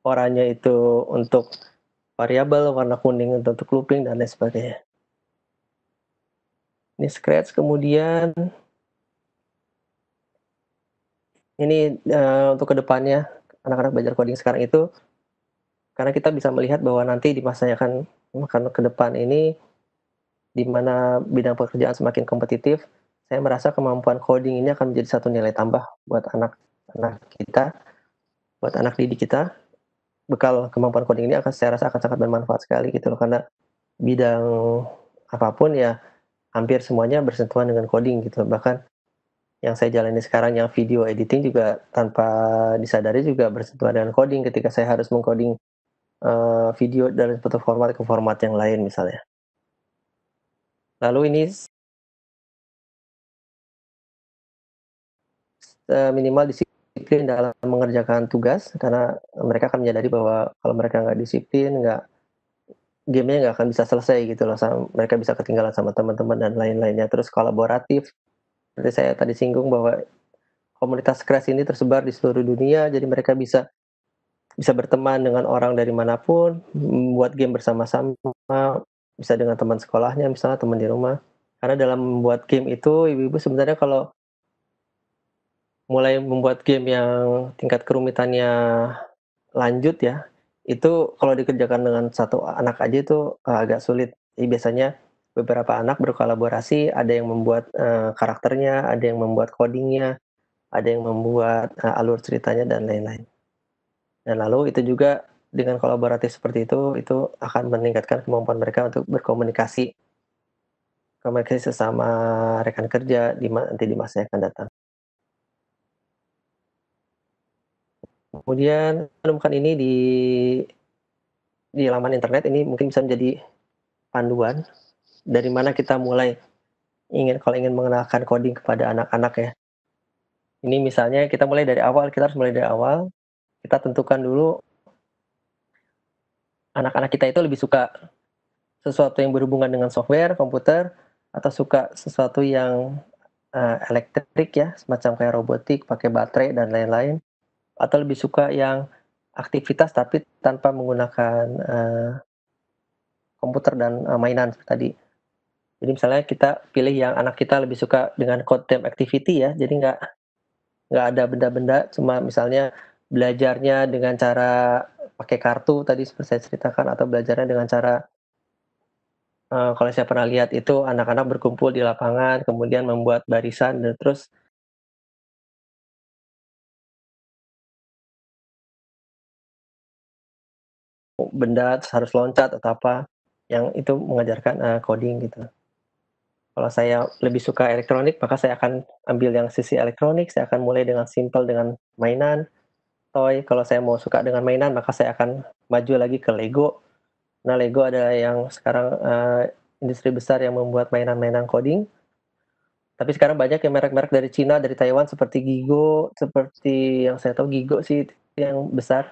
oranye itu untuk variabel, warna kuning untuk looping dan lain sebagainya. Ini Scratch, kemudian ini, untuk kedepannya anak-anak belajar coding sekarang itu, karena kita bisa melihat bahwa nanti di masa yang akan ke depan ini, di mana bidang pekerjaan semakin kompetitif, saya merasa kemampuan coding ini akan menjadi satu nilai tambah buat anak-anak kita, buat anak didik kita. Bekal kemampuan coding ini saya rasa akan sangat bermanfaat sekali gitu loh, karena bidang apapun ya hampir semuanya bersentuhan dengan coding gitu. Bahkan yang saya jalani sekarang yang video editing juga tanpa disadari juga bersentuhan dengan coding ketika saya harus mengcoding, video dari satu format ke format yang lain misalnya. Lalu ini minimal disiplin dalam mengerjakan tugas karena mereka akan menyadari bahwa kalau mereka nggak disiplin, game-nya nggak akan bisa selesai gitu loh, mereka bisa ketinggalan sama teman-teman dan lain-lainnya. Terus kolaboratif, seperti saya tadi singgung bahwa komunitas Scratch ini tersebar di seluruh dunia, jadi mereka bisa berteman dengan orang dari manapun, membuat game bersama-sama, bisa dengan teman sekolahnya misalnya, teman di rumah. Karena dalam membuat game itu, ibu-ibu sebenarnya kalau mulai membuat game yang tingkat kerumitannya lanjut ya, itu kalau dikerjakan dengan satu anak aja itu, agak sulit. Jadi biasanya beberapa anak berkolaborasi, ada yang membuat, karakternya, ada yang membuat coding-nya, ada yang membuat, alur ceritanya dan lain-lain. Dan lalu itu juga dengan kolaboratif seperti itu akan meningkatkan kemampuan mereka untuk berkomunikasi sesama rekan kerja nanti di masa yang akan datang. Kemudian menemukan ini di laman internet, ini mungkin bisa menjadi panduan dari mana kita mulai kalau ingin mengenalkan coding kepada anak-anak ya. Ini misalnya kita mulai dari awal, kita harus mulai dari awal, kita tentukan dulu anak-anak kita itu lebih suka sesuatu yang berhubungan dengan software, komputer, atau suka sesuatu yang, elektrik ya, semacam kayak robotik, pakai baterai dan lain-lain, atau lebih suka yang aktivitas tapi tanpa menggunakan, komputer dan, mainan tadi. Jadi misalnya kita pilih yang anak kita lebih suka dengan code time activity ya, jadi nggak ada benda-benda, cuma misalnya belajarnya dengan cara pakai kartu tadi seperti saya ceritakan, atau belajarnya dengan cara kalau saya pernah lihat itu anak-anak berkumpul di lapangan, kemudian membuat barisan dan terus benda terus harus loncat atau apa, yang itu mengajarkan, coding gitu. Kalau saya lebih suka elektronik, maka saya akan ambil yang sisi elektronik, saya akan mulai dengan simpel dengan mainan, toy. Kalau saya mau suka dengan mainan, maka saya akan maju lagi ke Lego. Nah, Lego ada yang sekarang, industri besar yang membuat mainan-mainan coding. Tapi sekarang banyak yang merek-merek dari Cina, dari Taiwan seperti Gigo, seperti yang saya tahu Gigo sih yang besar,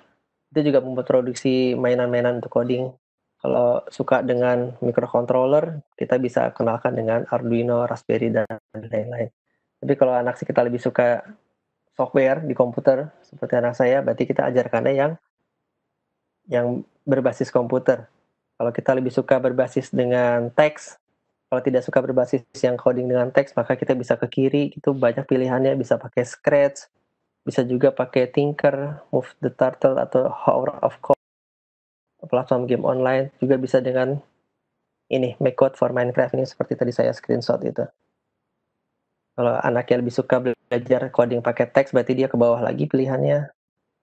itu juga membuat produksi mainan-mainan untuk coding. Kalau suka dengan microcontroller, kita bisa kenalkan dengan Arduino, Raspberry, dan lain-lain. Tapi kalau anak sih kita lebih suka software di komputer, seperti anak saya, berarti kita ajarkannya yang berbasis komputer. Kalau kita lebih suka berbasis dengan teks, kalau tidak suka berbasis yang coding dengan teks, maka kita bisa ke kiri, itu banyak pilihannya, bisa pakai Scratch, bisa juga pakai Tinker, Move the Turtle, atau Hour of Code, platform game online, juga bisa dengan ini, Make Code for Minecraft ini seperti tadi saya screenshot itu. Kalau anaknya lebih suka belajar coding pakai teks, berarti dia ke bawah lagi pilihannya.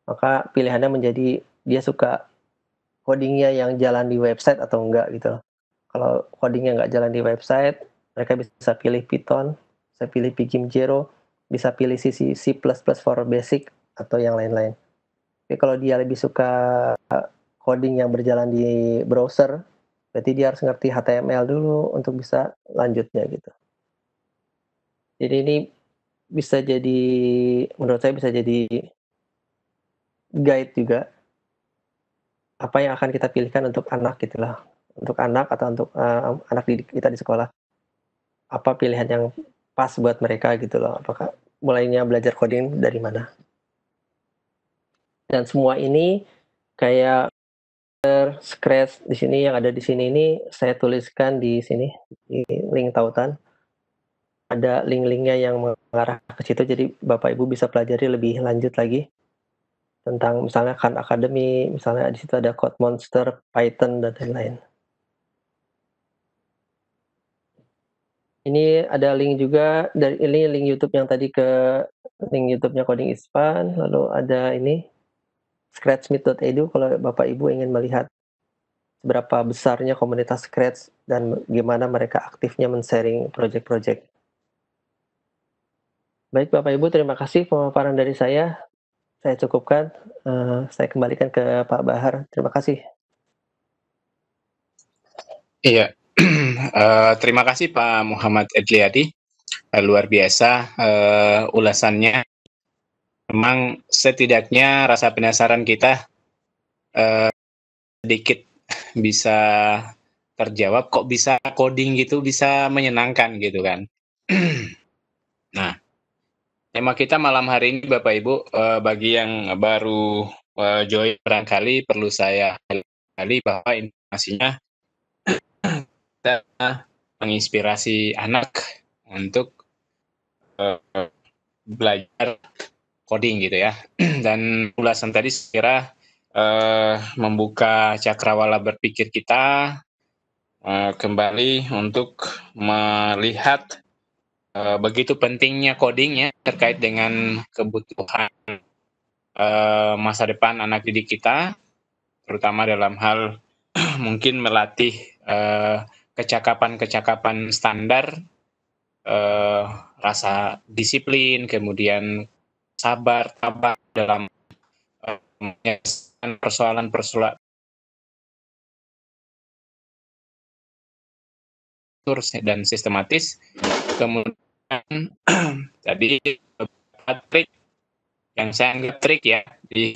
Maka pilihannya menjadi dia suka codingnya yang jalan di website atau enggak gitu. Kalau codingnya nggak jalan di website, mereka bisa pilih Python, bisa pilih Pygame, bisa pilih C for basic, atau yang lain-lain. Tapi kalau dia lebih suka coding yang berjalan di browser, berarti dia harus ngerti HTML dulu untuk bisa lanjutnya gitu. Jadi ini bisa jadi, menurut saya bisa jadi guide juga, apa yang akan kita pilihkan untuk anak gitulah. Untuk anak atau untuk anak didik kita di sekolah. Apa pilihan yang pas buat mereka gitu loh. Apakah mulainya belajar coding dari mana. Dan semua ini kayak Scratch di sini yang ada di sini ini saya tuliskan di sini di link tautan. Ada link-linknya yang mengarah ke situ, jadi Bapak Ibu bisa pelajari lebih lanjut lagi tentang misalnya Khan Academy, misalnya di situ ada Code Monster, Python, dan lain-lain. Ini ada link juga dari ini link YouTube yang tadi ke link YouTube-nya Coding is Fun, lalu ada ini scratchmeet.edu kalau Bapak Ibu ingin melihat seberapa besarnya komunitas Scratch dan gimana mereka aktifnya men-sharing project-project. Baik Bapak Ibu, terima kasih pemaparan dari saya. Saya cukupkan, saya kembalikan ke Pak Bahar. Terima kasih. Iya, terima kasih Pak Muhammad Edliadi, luar biasa ulasannya. Memang setidaknya rasa penasaran kita sedikit bisa terjawab, kok bisa coding gitu bisa menyenangkan gitu kan. Nah, tema kita malam hari ini Bapak Ibu, bagi yang baru join barangkali perlu saya kali bahwa informasinya kita menginspirasi anak untuk belajar coding gitu ya. Dan ulasan tadi saya kira membuka cakrawala berpikir kita kembali untuk melihat begitu pentingnya coding ya terkait dengan kebutuhan masa depan anak didik kita, terutama dalam hal mungkin melatih kecakapan-kecakapan standar, rasa disiplin, kemudian sabar, tabah dalam menyelesaikan persoalan-persoalan dan sistematis. Kemudian tadi beberapa trik yang saya anggap trik ya di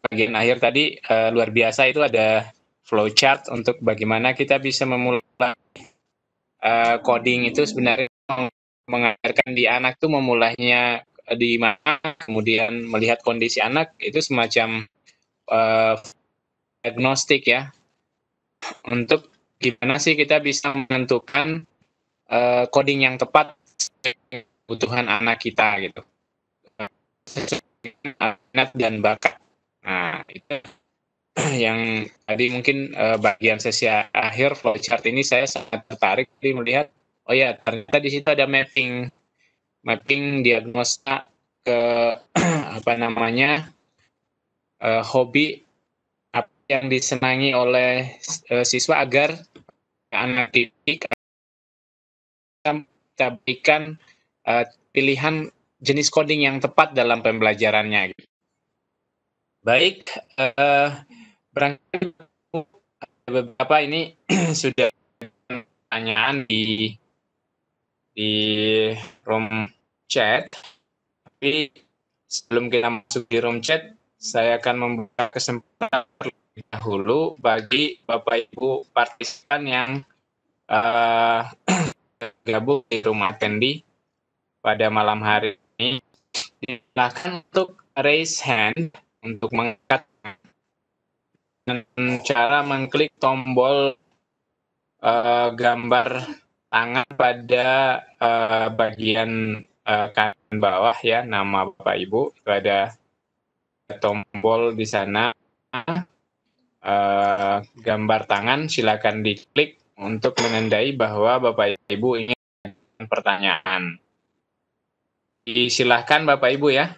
bagian akhir tadi luar biasa, itu ada flowchart untuk bagaimana kita bisa memulai coding itu sebenarnya mengajarkan di anak tuh memulainya di mana, kemudian melihat kondisi anak itu semacam diagnostik ya, untuk gimana sih kita bisa menentukan coding yang tepat kebutuhan anak kita gitu. Minat dan bakat. Nah, itu yang tadi mungkin bagian sesi akhir flowchart ini saya sangat tertarik melihat, oh ya ternyata di situ ada mapping diagnosa ke apa namanya hobi apa yang disenangi oleh siswa agar anak didik kita berikan pilihan jenis coding yang tepat dalam pembelajarannya. Baik, barangkali beberapa ini sudah pertanyaan di room chat. Tapi sebelum kita masuk di room chat, saya akan membuka kesempatan terlebih dahulu bagi Bapak Ibu partisipan yang gabung di rumah Tendi pada malam hari ini. Silakan untuk raise hand untuk mengangkat dengan cara mengklik tombol gambar tangan pada bagian kanan bawah ya, nama Bapak Ibu, itu ada tombol di sana gambar tangan, silakan diklik untuk menandai bahwa Bapak Ibu ingin pertanyaan. Silahkan Bapak Ibu ya.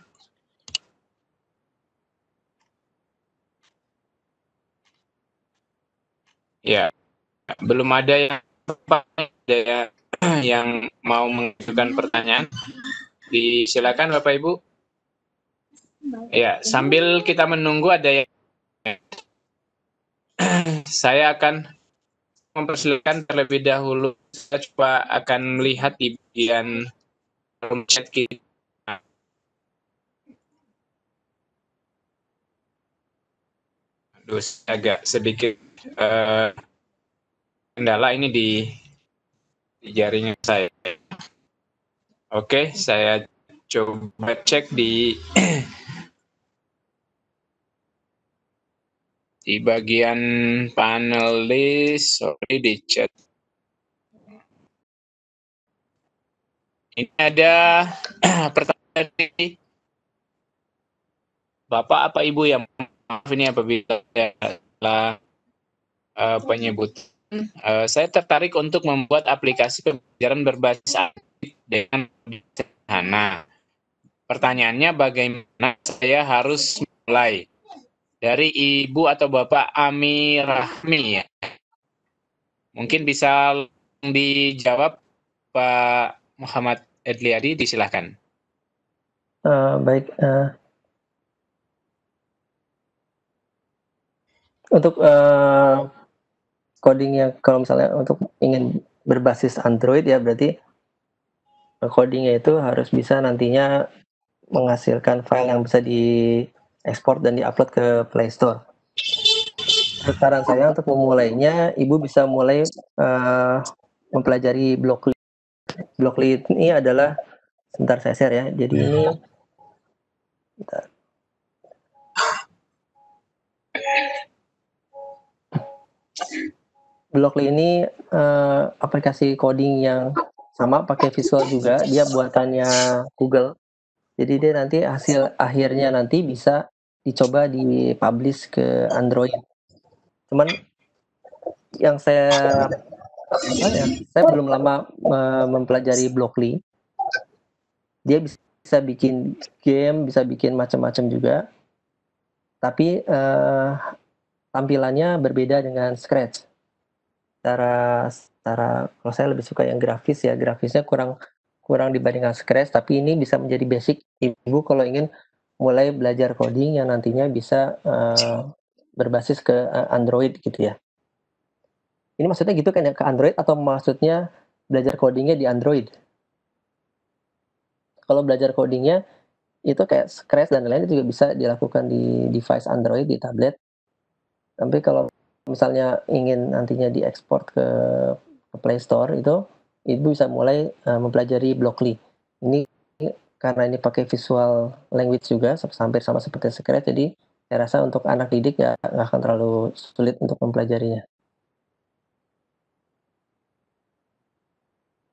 Ya, belum ada yang mau mengajukan pertanyaan. Silakan Bapak Ibu. Ya, sambil kita menunggu ada yang saya akan mempersilakan terlebih dahulu. Saya coba akan melihat di bagian room chat kita. Aduh, agak sedikit kendala ini di jaringan saya. Oke, saya coba cek di bagian panelis, sorry di chat. Ini ada pertanyaan dari Bapak apa Ibu yang maaf ini apabila salah penyebutan. Saya tertarik untuk membuat aplikasi pembelajaran berbasis aktif dengan sederhana. Pertanyaannya bagaimana saya harus mulai? Dari Ibu atau Bapak Ami Rahmi ya. Mungkin bisa dijawab Pak Muhammad Edliadi, disilahkan. Baik, untuk codingnya kalau misalnya untuk ingin berbasis Android ya berarti codingnya itu harus bisa nantinya menghasilkan file yang bisa diekspor dan diupload ke Play Store. Saran saya untuk memulainya, Ibu bisa mulai mempelajari Blockly. Blockly ini adalah, sebentar saya share ya. Jadi ini, bentar. Blockly ini aplikasi coding yang sama, pakai visual juga. Dia buatannya Google. Jadi dia nanti hasil akhirnya nanti bisa dicoba dipublish ke Android. Cuman yang saya belum lama mempelajari Blockly. Dia bisa bikin game, bisa bikin macam-macam juga. Tapi tampilannya berbeda dengan Scratch. Cara kalau saya lebih suka yang grafis ya, grafisnya kurang dibandingkan Scratch, tapi ini bisa menjadi basic Ibu kalau ingin mulai belajar coding yang nantinya bisa berbasis ke Android gitu ya. Ini maksudnya gitu kan ya, ke Android atau maksudnya belajar codingnya di Android? Kalau belajar codingnya itu kayak Scratch dan lain-lain juga bisa dilakukan di device Android, di tablet. Tapi kalau misalnya ingin nantinya diekspor ke Play Store itu, Ibu bisa mulai mempelajari Blockly. Ini karena ini pakai visual language juga, hampir sama seperti Scratch, jadi saya rasa untuk anak didik nggak akan terlalu sulit untuk mempelajarinya.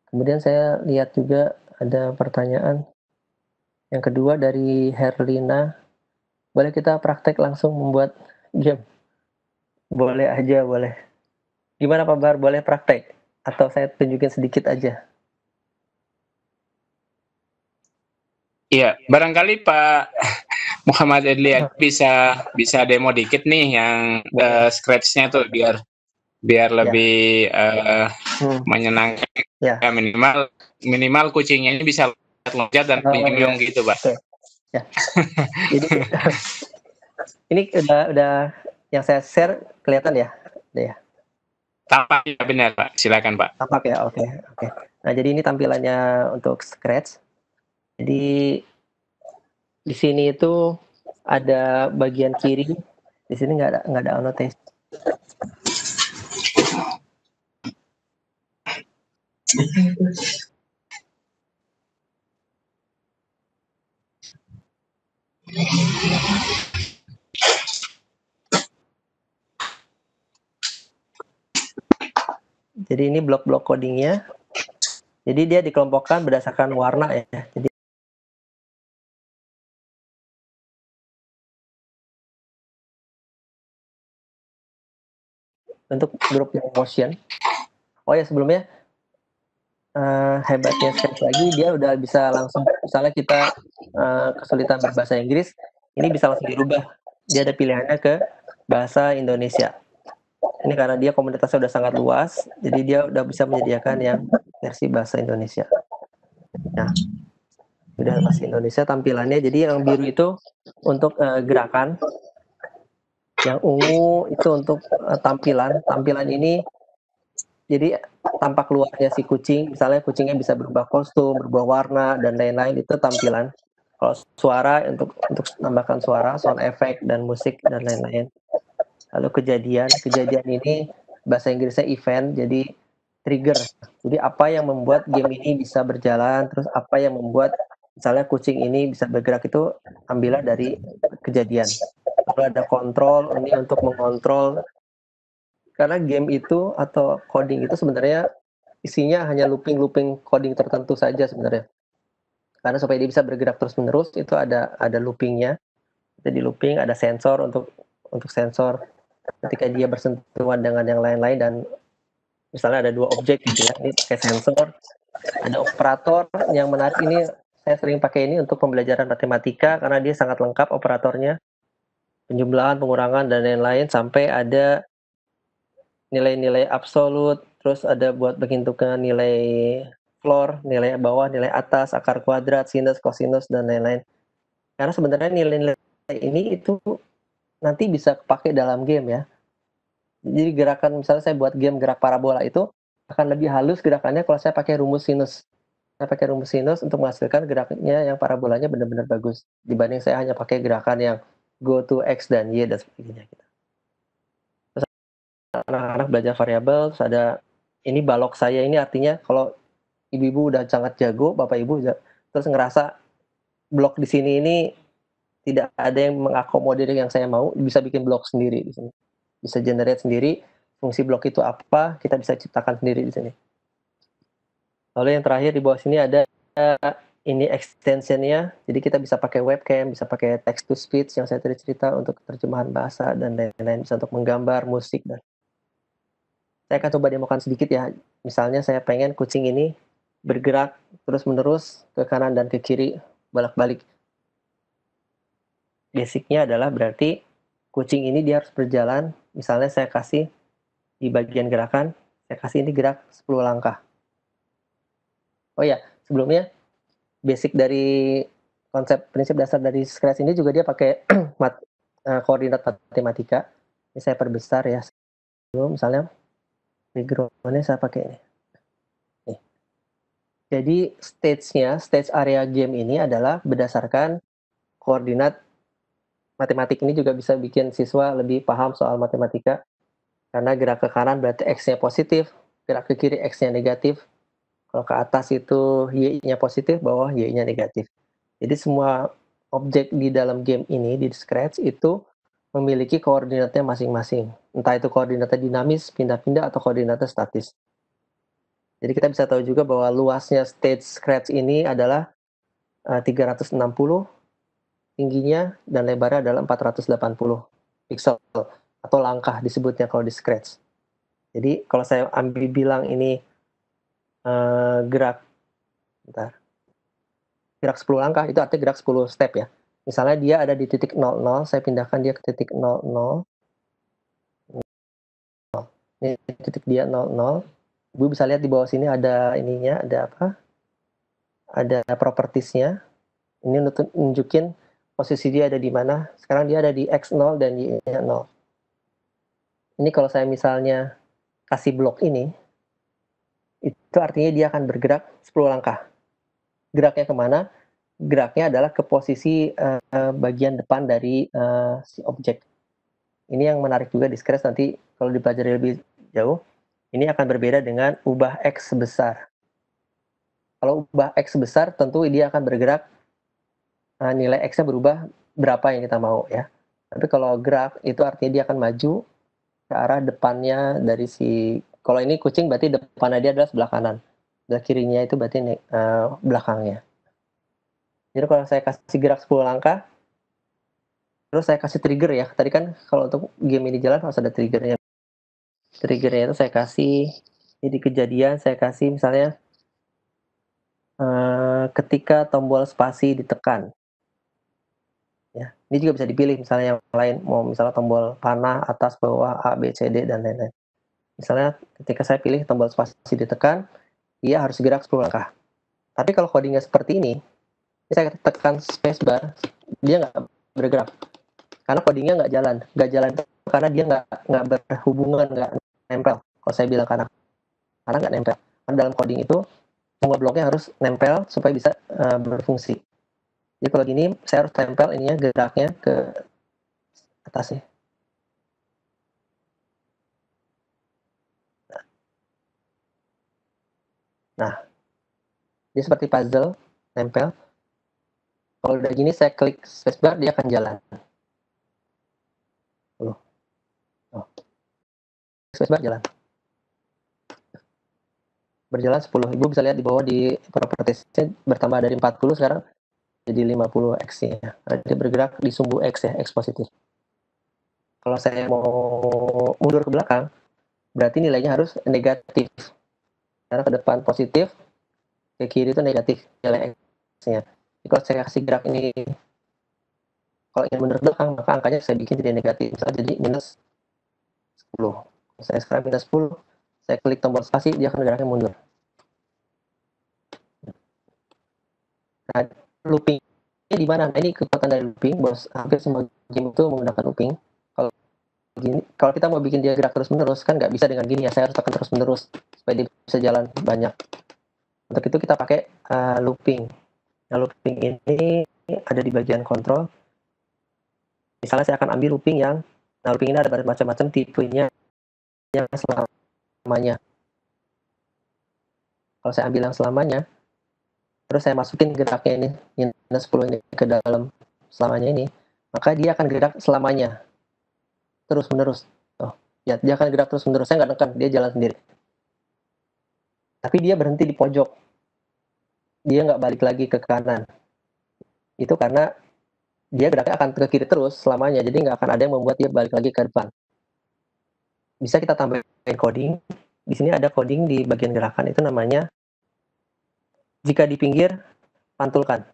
Kemudian saya lihat juga ada pertanyaan yang kedua dari Herlina, boleh kita praktek langsung membuat game? Boleh aja, boleh. Gimana Pak Bar, boleh praktek? Atau saya tunjukin sedikit aja? Iya, barangkali Pak Muhammad Edlian bisa demo dikit nih yang scratch-nya tuh biar Ya. lebih menyenangkan. Ya. Ya, minimal kucingnya ini bisa loncat dan bingung Ya. gitu, Pak. Oke. Ya. Jadi ini udah yang saya share kelihatan ya? Udah ya. Tampak ya, benar Pak. Silakan Pak. Tampak ya, oke. Nah jadi ini tampilannya untuk Scratch. Jadi di sini itu ada bagian kiri. Di sini nggak ada annotation. Jadi ini blok-blok codingnya. Jadi dia dikelompokkan berdasarkan warna ya. Jadi untuk group yang motion. Oh ya sebelumnya hebatnya Scratch lagi dia udah bisa langsung, misalnya kita kesulitan berbahasa Inggris, ini bisa langsung dirubah. Dia ada pilihannya ke bahasa Indonesia. Ini karena dia komunitasnya udah sangat luas, jadi dia udah bisa menyediakan yang versi bahasa Indonesia. Nah, udah bahasa Indonesia tampilannya. Jadi yang biru itu untuk gerakan, yang ungu itu untuk tampilan. Tampilan ini jadi tampak luarnya si kucing, misalnya kucingnya bisa berubah kostum, berubah warna dan lain-lain, itu tampilan. Kalau suara untuk menambahkan suara, sound effect dan musik dan lain-lain. Lalu kejadian ini bahasa Inggrisnya event, jadi trigger. Jadi apa yang membuat game ini bisa berjalan, terus apa yang membuat misalnya kucing ini bisa bergerak, itu ambillah dari kejadian. Lalu ada kontrol, ini untuk mengontrol, karena game itu atau coding itu sebenarnya isinya hanya looping coding tertentu saja sebenarnya. Karena supaya dia bisa bergerak terus-menerus itu ada loopingnya. Jadi looping, ada sensor untuk sensor ketika dia bersentuhan dengan yang lain-lain, dan misalnya ada dua objek gitu ya, ini pakai sensor. Ada operator yang menarik, ini saya sering pakai ini untuk pembelajaran matematika karena dia sangat lengkap operatornya, penjumlahan, pengurangan dan lain-lain, sampai ada nilai-nilai absolut, terus ada buat bentukan nilai floor, nilai bawah, nilai atas, akar kuadrat, sinus, kosinus dan lain-lain. Karena sebenarnya nilai-nilai ini itu nanti bisa pakai dalam game ya. Jadi gerakan, misalnya saya buat game gerak parabola itu akan lebih halus gerakannya kalau saya pakai rumus sinus. Saya pakai rumus sinus untuk menghasilkan geraknya yang parabolanya benar-benar bagus dibanding saya hanya pakai gerakan yang go to x dan y dan sebagainya. Terus anak-anak belajar variabel, terus ada ini balok saya, ini artinya kalau ibu-ibu udah sangat jago, bapak ibu terus ngerasa blok di sini ini tidak ada yang mengakomodir yang saya mau, bisa bikin blok sendiri di sini. Bisa generate sendiri fungsi blok itu apa, kita bisa ciptakan sendiri di sini. Lalu yang terakhir di bawah sini ada ini extensionnya, jadi kita bisa pakai webcam, bisa pakai text to speech yang saya tadi cerita untuk terjemahan bahasa dan lain-lain, bisa untuk menggambar, musik, dan saya akan coba demokan sedikit ya. Misalnya saya pengen kucing ini bergerak terus-menerus ke kanan dan ke kiri, bolak-balik. Basicnya adalah berarti kucing ini dia harus berjalan, misalnya saya kasih di bagian gerakan, saya kasih ini gerak 10 langkah. Oh ya, sebelumnya basic dari konsep prinsip dasar dari Scratch ini juga dia pakai koordinat matematika. Ini saya perbesar ya. Misalnya background-nya saya pakai ini. Nih. Jadi stage area game ini adalah berdasarkan koordinat matematik. Ini juga bisa bikin siswa lebih paham soal matematika. Karena gerak ke kanan berarti X-nya positif, gerak ke kiri X-nya negatif. Kalau ke atas itu Y-nya positif, bawah Y-nya negatif. Jadi semua objek di dalam game ini, di Scratch, itu memiliki koordinatnya masing-masing. Entah itu koordinatnya dinamis, pindah-pindah, atau koordinatnya statis. Jadi kita bisa tahu juga bahwa luasnya stage scratch ini adalah 360, tingginya dan lebarnya adalah 480 pixel atau langkah disebutnya kalau di scratch. Jadi kalau saya ambil bilang ini gerak 10 langkah, itu artinya gerak 10 step ya. Misalnya dia ada di titik 00, saya pindahkan dia ke titik 00. Ini titik dia 00. Ibu bisa lihat di bawah sini ada ininya, ada apa? Ada propertiesnya. Ini nunjukin posisi dia ada di mana. Sekarang dia ada di X0 dan Y-nya 0. Ini kalau saya misalnya kasih blok ini, itu artinya dia akan bergerak 10 langkah. Geraknya kemana? Geraknya adalah ke posisi bagian depan dari si objek. Ini yang menarik juga di Scratch nanti kalau dipelajari lebih jauh. Ini akan berbeda dengan ubah X besar. Kalau ubah X besar, tentu dia akan bergerak, nilai X-nya berubah berapa yang kita mau ya. Tapi kalau gerak, itu artinya dia akan maju ke arah depannya dari si, kalau ini kucing berarti depannya dia adalah sebelah kanan. Sebelah kirinya itu berarti belakangnya. Jadi kalau saya kasih gerak 10 langkah, terus saya kasih trigger ya. Tadi kan kalau untuk game ini jalan harus ada triggernya. Triggernya itu saya kasih, jadi kejadian saya kasih misalnya ketika tombol spasi ditekan. Ya, ini juga bisa dipilih misalnya yang lain, mau misalnya tombol panah, atas, bawah, A, B, C, D, dan lain-lain. Misalnya ketika saya pilih tombol spasi ditekan, dia harus gerak 10 langkah. Tapi kalau codingnya seperti ini saya tekan spacebar, dia nggak bergerak. Karena codingnya nggak jalan. Nggak jalan karena dia nggak berhubungan, nggak nempel. Kalau saya bilang karena nggak nempel. Karena dalam coding itu semua bloknya harus nempel supaya bisa berfungsi. Jadi kalau gini saya harus tempel ininya geraknya ke atasnya. Nah, dia seperti puzzle, nempel. Kalau udah gini saya klik spacebar, dia akan jalan. Oh. Spacebar jalan. Berjalan 10. Ibu bisa lihat di bawah di propertiesnya bertambah dari 40 sekarang jadi 50 X-nya. Dia bergerak di sumbu X ya, X positif. Kalau saya mau mundur ke belakang, berarti nilainya harus negatif. Karena ke depan positif, ke kiri itu negatif nilai X-nya. Jadi kalau saya kasih gerak ini, kalau ingin mundur ke belakang, maka angkanya saya bikin jadi negatif. Misalnya jadi minus 10. Saya sekarang minus 10, saya klik tombol spasi, dia akan geraknya mundur. Nah, loopingnya di mana? Nah, ini kekuatan dari looping, bos. Hampir semua game itu menggunakan looping. Kalau kita mau bikin dia gerak terus menerus kan nggak bisa dengan gini ya, saya harus tekan terus menerus supaya dia bisa jalan banyak. Untuk itu kita pakai looping. Nah, looping ini ada di bagian kontrol. Misalnya saya akan ambil looping looping ini ada macam-macam tipenya yang selamanya. Kalau saya ambil yang selamanya, terus saya masukin geraknya ini minus 10 ini ke dalam selamanya ini, maka dia akan gerak selamanya terus menerus. Oh, ya dia akan gerak terus menerus. Saya nggak tekan, dia jalan sendiri. Tapi dia berhenti di pojok. Dia nggak balik lagi ke kanan. Itu karena dia geraknya akan ke kiri terus selamanya. Jadi nggak akan ada yang membuat dia balik lagi ke depan. Bisa kita tambahin coding. Di sini ada coding di bagian gerakan itu namanya jika di pinggir pantulkan.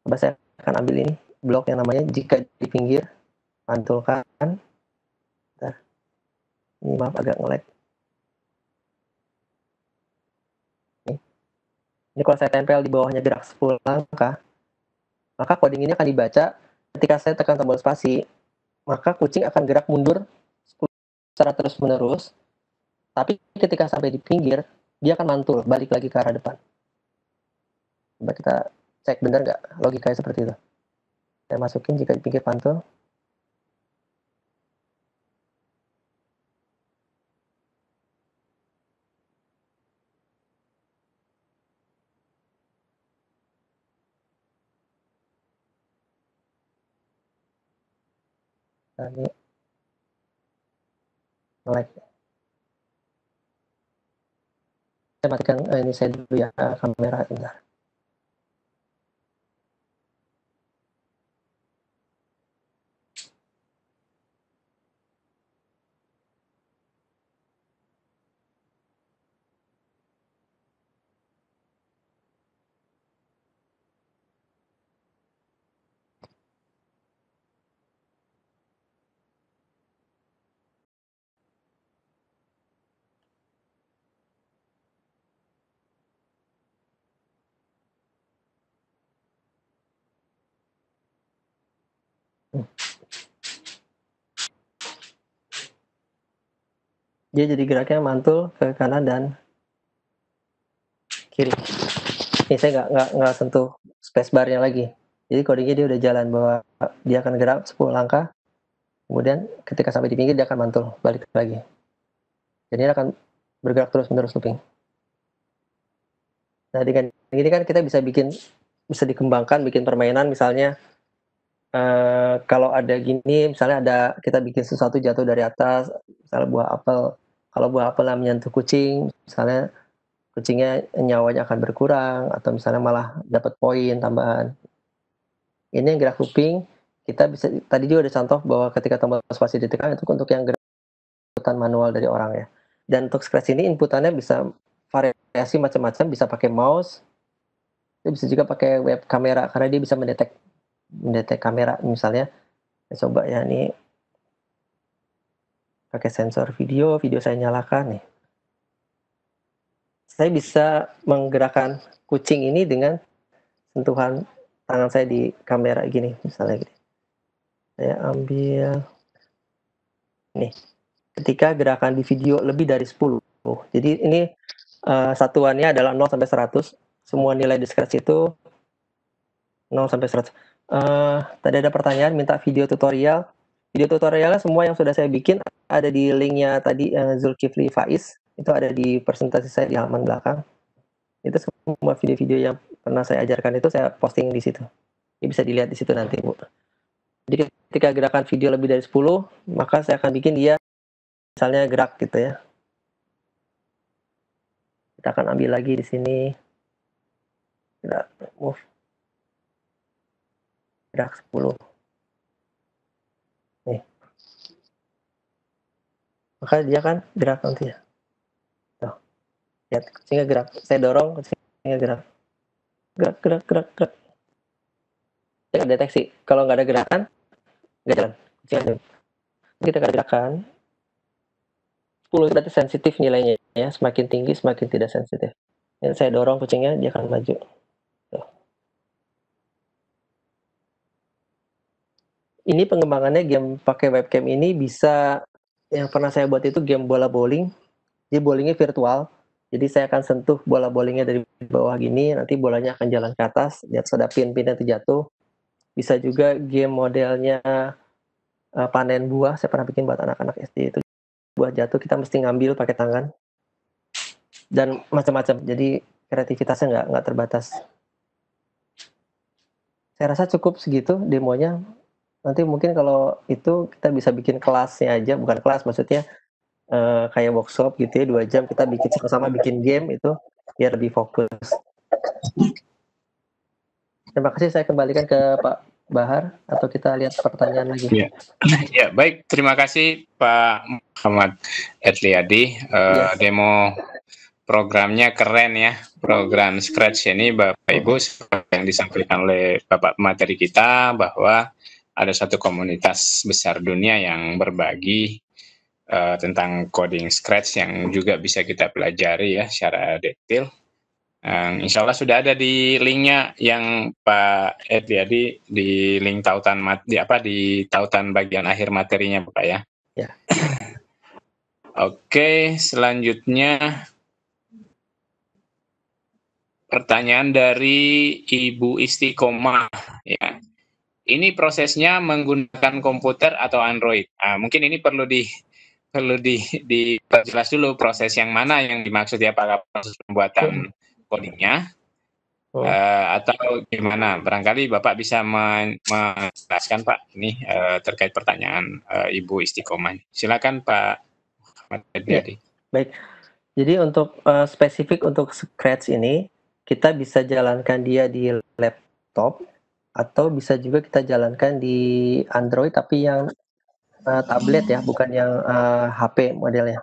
Coba saya akan ambil ini blok yang namanya jika di pinggir pantulkan. Bentar. Ini maaf agak nge-lag. Ini kalau saya tempel di bawahnya gerak 10 langkah, maka coding ini akan dibaca ketika saya tekan tombol spasi, maka kucing akan gerak mundur secara terus menerus, tapi ketika sampai di pinggir, dia akan mantul, balik lagi ke arah depan. Coba kita cek benar nggak logikanya seperti itu. Saya masukin jika di pinggir pantul. Nah, ini like. Saya matikan ini saya dulu ya kamera bentar. Dia jadi geraknya mantul ke kanan dan kiri. Ini saya nggak sentuh spacebarnya lagi. Jadi codingnya dia udah jalan bahwa dia akan gerak 10 langkah, kemudian ketika sampai di pinggir dia akan mantul balik lagi. Jadi dia akan bergerak terus menerus looping. Nah dengan ini kan kita bisa dikembangkan, bikin permainan misalnya kalau ada gini, misalnya kita bikin sesuatu jatuh dari atas, misalnya buah apel. Kalau buah apel menyentuh kucing, misalnya kucingnya nyawanya akan berkurang, atau misalnya malah dapat poin tambahan. Ini yang gerak looping, kita bisa, tadi juga ada contoh bahwa ketika tombol spasi ditekan itu untuk yang inputan manual dari orang ya. Dan untuk Scratch ini inputannya bisa variasi macam-macam, bisa pakai mouse, bisa juga pakai web kamera karena dia bisa mendetek kamera misalnya. Saya coba ya, ini pakai sensor video saya nyalakan nih. Saya bisa menggerakkan kucing ini dengan sentuhan tangan saya di kamera gini, misalnya gini. Saya ambil nih. Ketika gerakan di video lebih dari 10. Jadi ini satuannya adalah 0 sampai 100. Semua nilai di Scratch itu 0 sampai 100. Tadi ada pertanyaan minta video tutorial. Video tutorialnya semua yang sudah saya bikin ada di linknya tadi, Zulkifli Faiz. Itu ada di presentasi saya di halaman belakang. Itu semua video-video yang pernah saya ajarkan itu saya posting di situ. Ini bisa dilihat di situ nanti, Bu. Jadi ketika gerakan video lebih dari 10, maka saya akan bikin dia misalnya gerak gitu ya. Kita akan ambil lagi di sini. Gerak move. Gerak 10. Nih. Maka dia kan gerak nanti ya. Tuh. Lihat kucingnya gerak. Saya dorong kucingnya gerak. Gerak, gerak, gerak, gerak. Saya deteksi. Kalau nggak ada gerakan, nggak jalan. Kucingnya kita nggak ada gerakan. 10 berarti sensitif nilainya ya. Semakin tinggi semakin tidak sensitif. Ini saya dorong kucingnya, dia akan maju. Tuh. Ini pengembangannya game pakai webcam ini bisa, yang pernah saya buat itu game bola bowling. Jadi bowlingnya virtual. Jadi saya akan sentuh bola bowlingnya dari bawah gini, nanti bolanya akan jalan ke atas, lihat ada pin-pinnya itu jatuh. Bisa juga game modelnya panen buah, saya pernah bikin buat anak-anak SD itu. Buah jatuh kita mesti ngambil pakai tangan. Dan macam-macam, jadi kreativitasnya nggak terbatas. Saya rasa cukup segitu demonya. Nanti mungkin kalau itu kita bisa bikin kelasnya aja, bukan kelas maksudnya kayak workshop gitu ya, 2 jam kita bikin sama-sama bikin game itu biar lebih fokus. Terima kasih, saya kembalikan ke Pak Bahar atau kita lihat pertanyaan lagi. Ya, baik, terima kasih Pak Muhammad Edliadi. Yes. Demo programnya keren ya, program Scratch ini Bapak Ibu yang disampaikan oleh Bapak materi kita bahwa ada satu komunitas besar dunia yang berbagi tentang coding Scratch yang juga bisa kita pelajari ya secara detail. Insya Allah sudah ada di linknya yang Pak Edliadi di link tautan di tautan bagian akhir materinya Bapak ya. Ya. Oke, selanjutnya pertanyaan dari Ibu Istiqomah ya. Ini prosesnya menggunakan komputer atau Android? Mungkin ini perlu diperjelas dulu proses yang mana yang dimaksud ya, apakah proses pembuatan codingnya atau gimana? Barangkali Bapak bisa menjelaskan Pak ini terkait pertanyaan Ibu Istiqomah. Silakan Pak Ahmad Edliadi. Baik. Jadi untuk spesifik untuk Scratch ini, kita bisa jalankan dia di laptop atau bisa juga kita jalankan di Android tapi yang tablet ya, bukan yang HP modelnya.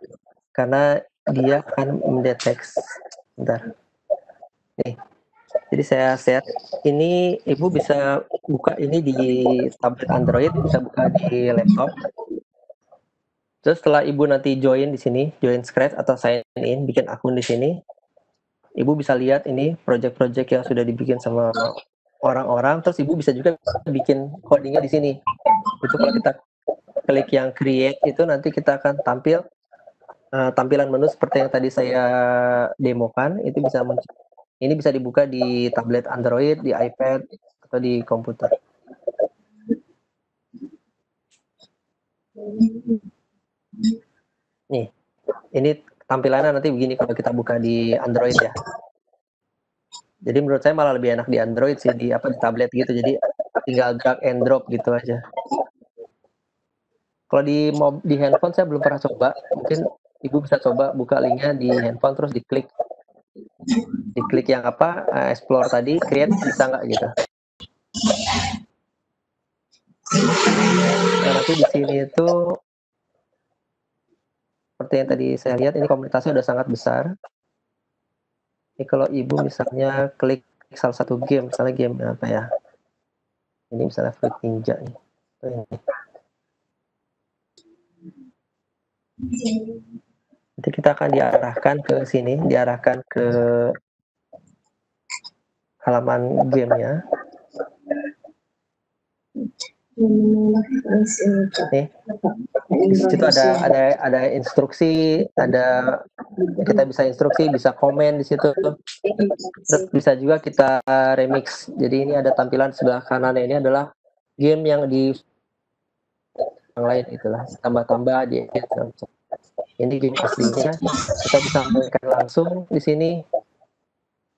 Karena dia akan mendeteksi, bentar. Nih, jadi saya set. Ini Ibu bisa buka ini di tablet Android, bisa buka di laptop. Terus setelah Ibu nanti join di sini, join Scratch atau sign in, bikin akun di sini, Ibu bisa lihat ini project-project yang sudah dibikin sama orang-orang. Terus Ibu bisa juga bikin codingnya di sini. Itu kalau kita klik yang create itu nanti kita akan tampil tampilan menu seperti yang tadi saya demokan. Itu bisa muncul. Ini bisa dibuka di tablet Android, di iPad, atau di komputer. Nih, ini tampilannya nanti begini kalau kita buka di Android ya. Jadi menurut saya malah lebih enak di Android sih, di tablet gitu. Jadi tinggal drag and drop gitu aja. Kalau di handphone saya belum pernah coba. Mungkin Ibu bisa coba buka linknya di handphone terus diklik yang explore tadi, create bisa nggak gitu. Nah, nanti di sini itu seperti yang tadi saya lihat, ini komunitasnya udah sangat besar. Ini kalau Ibu misalnya klik salah satu game, misalnya game apa ya? Ini misalnya Fruit Ninja nih. Nanti kita akan diarahkan ke sini, diarahkan ke halaman gamenya. Nih, di situ ada instruksi, kita bisa instruksi, bisa komen di situ. Terus bisa juga kita remix. Jadi ini ada tampilan sebelah kanan ini adalah game yang di yang lain itulah tambah-tambah di ini game aslinya kita bisa mainkan langsung di sini.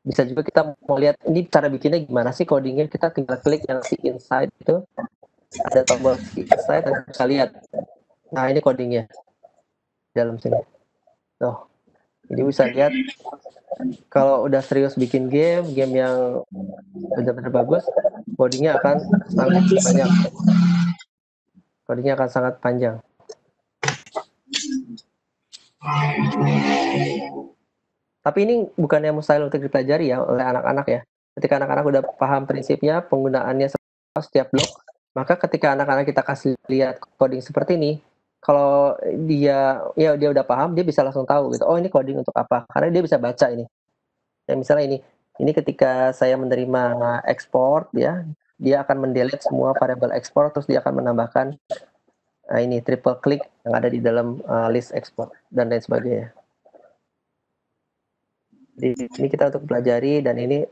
Bisa juga kita mau lihat ini cara bikinnya gimana sih codingnya, kita tinggal klik yang si inside itu, ada tombol si inside dan kita lihat. Nah ini codingnya dalam sini. Tuh, jadi bisa lihat kalau udah serius bikin game yang benar-benar bagus, codingnya akan sangat banyak. Codingnya akan sangat panjang. Tapi ini bukan yang mustahil untuk dipelajari ya oleh anak-anak ya. Ketika anak-anak udah paham prinsipnya, penggunaannya setiap blok, maka ketika anak-anak kita kasih lihat coding seperti ini, kalau dia udah paham, dia bisa langsung tahu gitu. Oh, ini coding untuk apa? Karena dia bisa baca ini. Ya misalnya ini ketika saya menerima ekspor ya, dia akan mendelete semua variabel ekspor, terus dia akan menambahkan ini triple click yang ada di dalam list ekspor dan lain sebagainya. Di sini kita untuk pelajari dan ini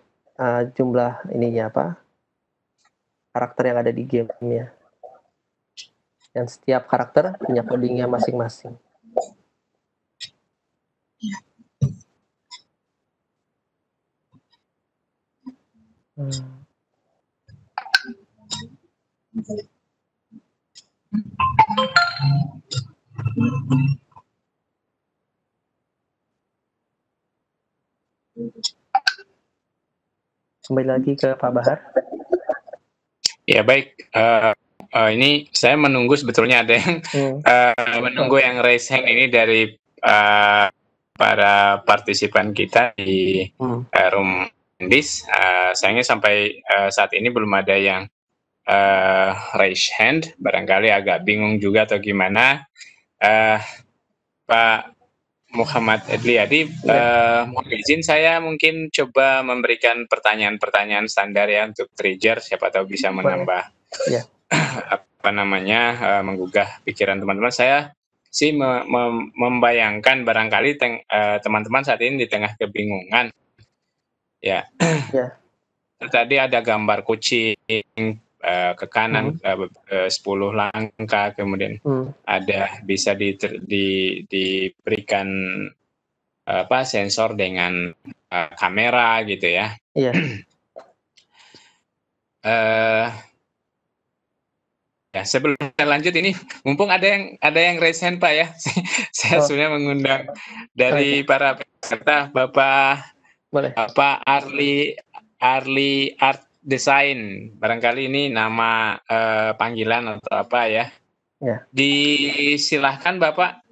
jumlah ininya karakter yang ada di gamenya. Dan setiap karakter punya codingnya masing-masing. Kembali lagi ke Pak Bahar. Ya baik, ini saya menunggu sebetulnya ada yang menunggu yang raise hand ini dari para partisipan kita di room this. Sayangnya sampai saat ini belum ada yang raise hand, barangkali agak bingung juga atau gimana. Pak Muhammad Edliadi, mohon izin saya mungkin coba memberikan pertanyaan-pertanyaan standar ya untuk trigger, siapa tahu bisa menambah menggugah pikiran teman-teman. Saya sih membayangkan barangkali teman-teman saat ini di tengah kebingungan. Ya. Tadi ada gambar kucing ke kanan 10 langkah, kemudian ada bisa diberikan sensor dengan kamera gitu ya. Iya. Ya, sebelum kita lanjut ini, mumpung ada yang raise hand Pak ya, saya Oh, sebenarnya mengundang oke, dari para peserta Bapak boleh. Arli Art Design, barangkali ini nama panggilan atau apa ya? Ya. Disilahkan Bapak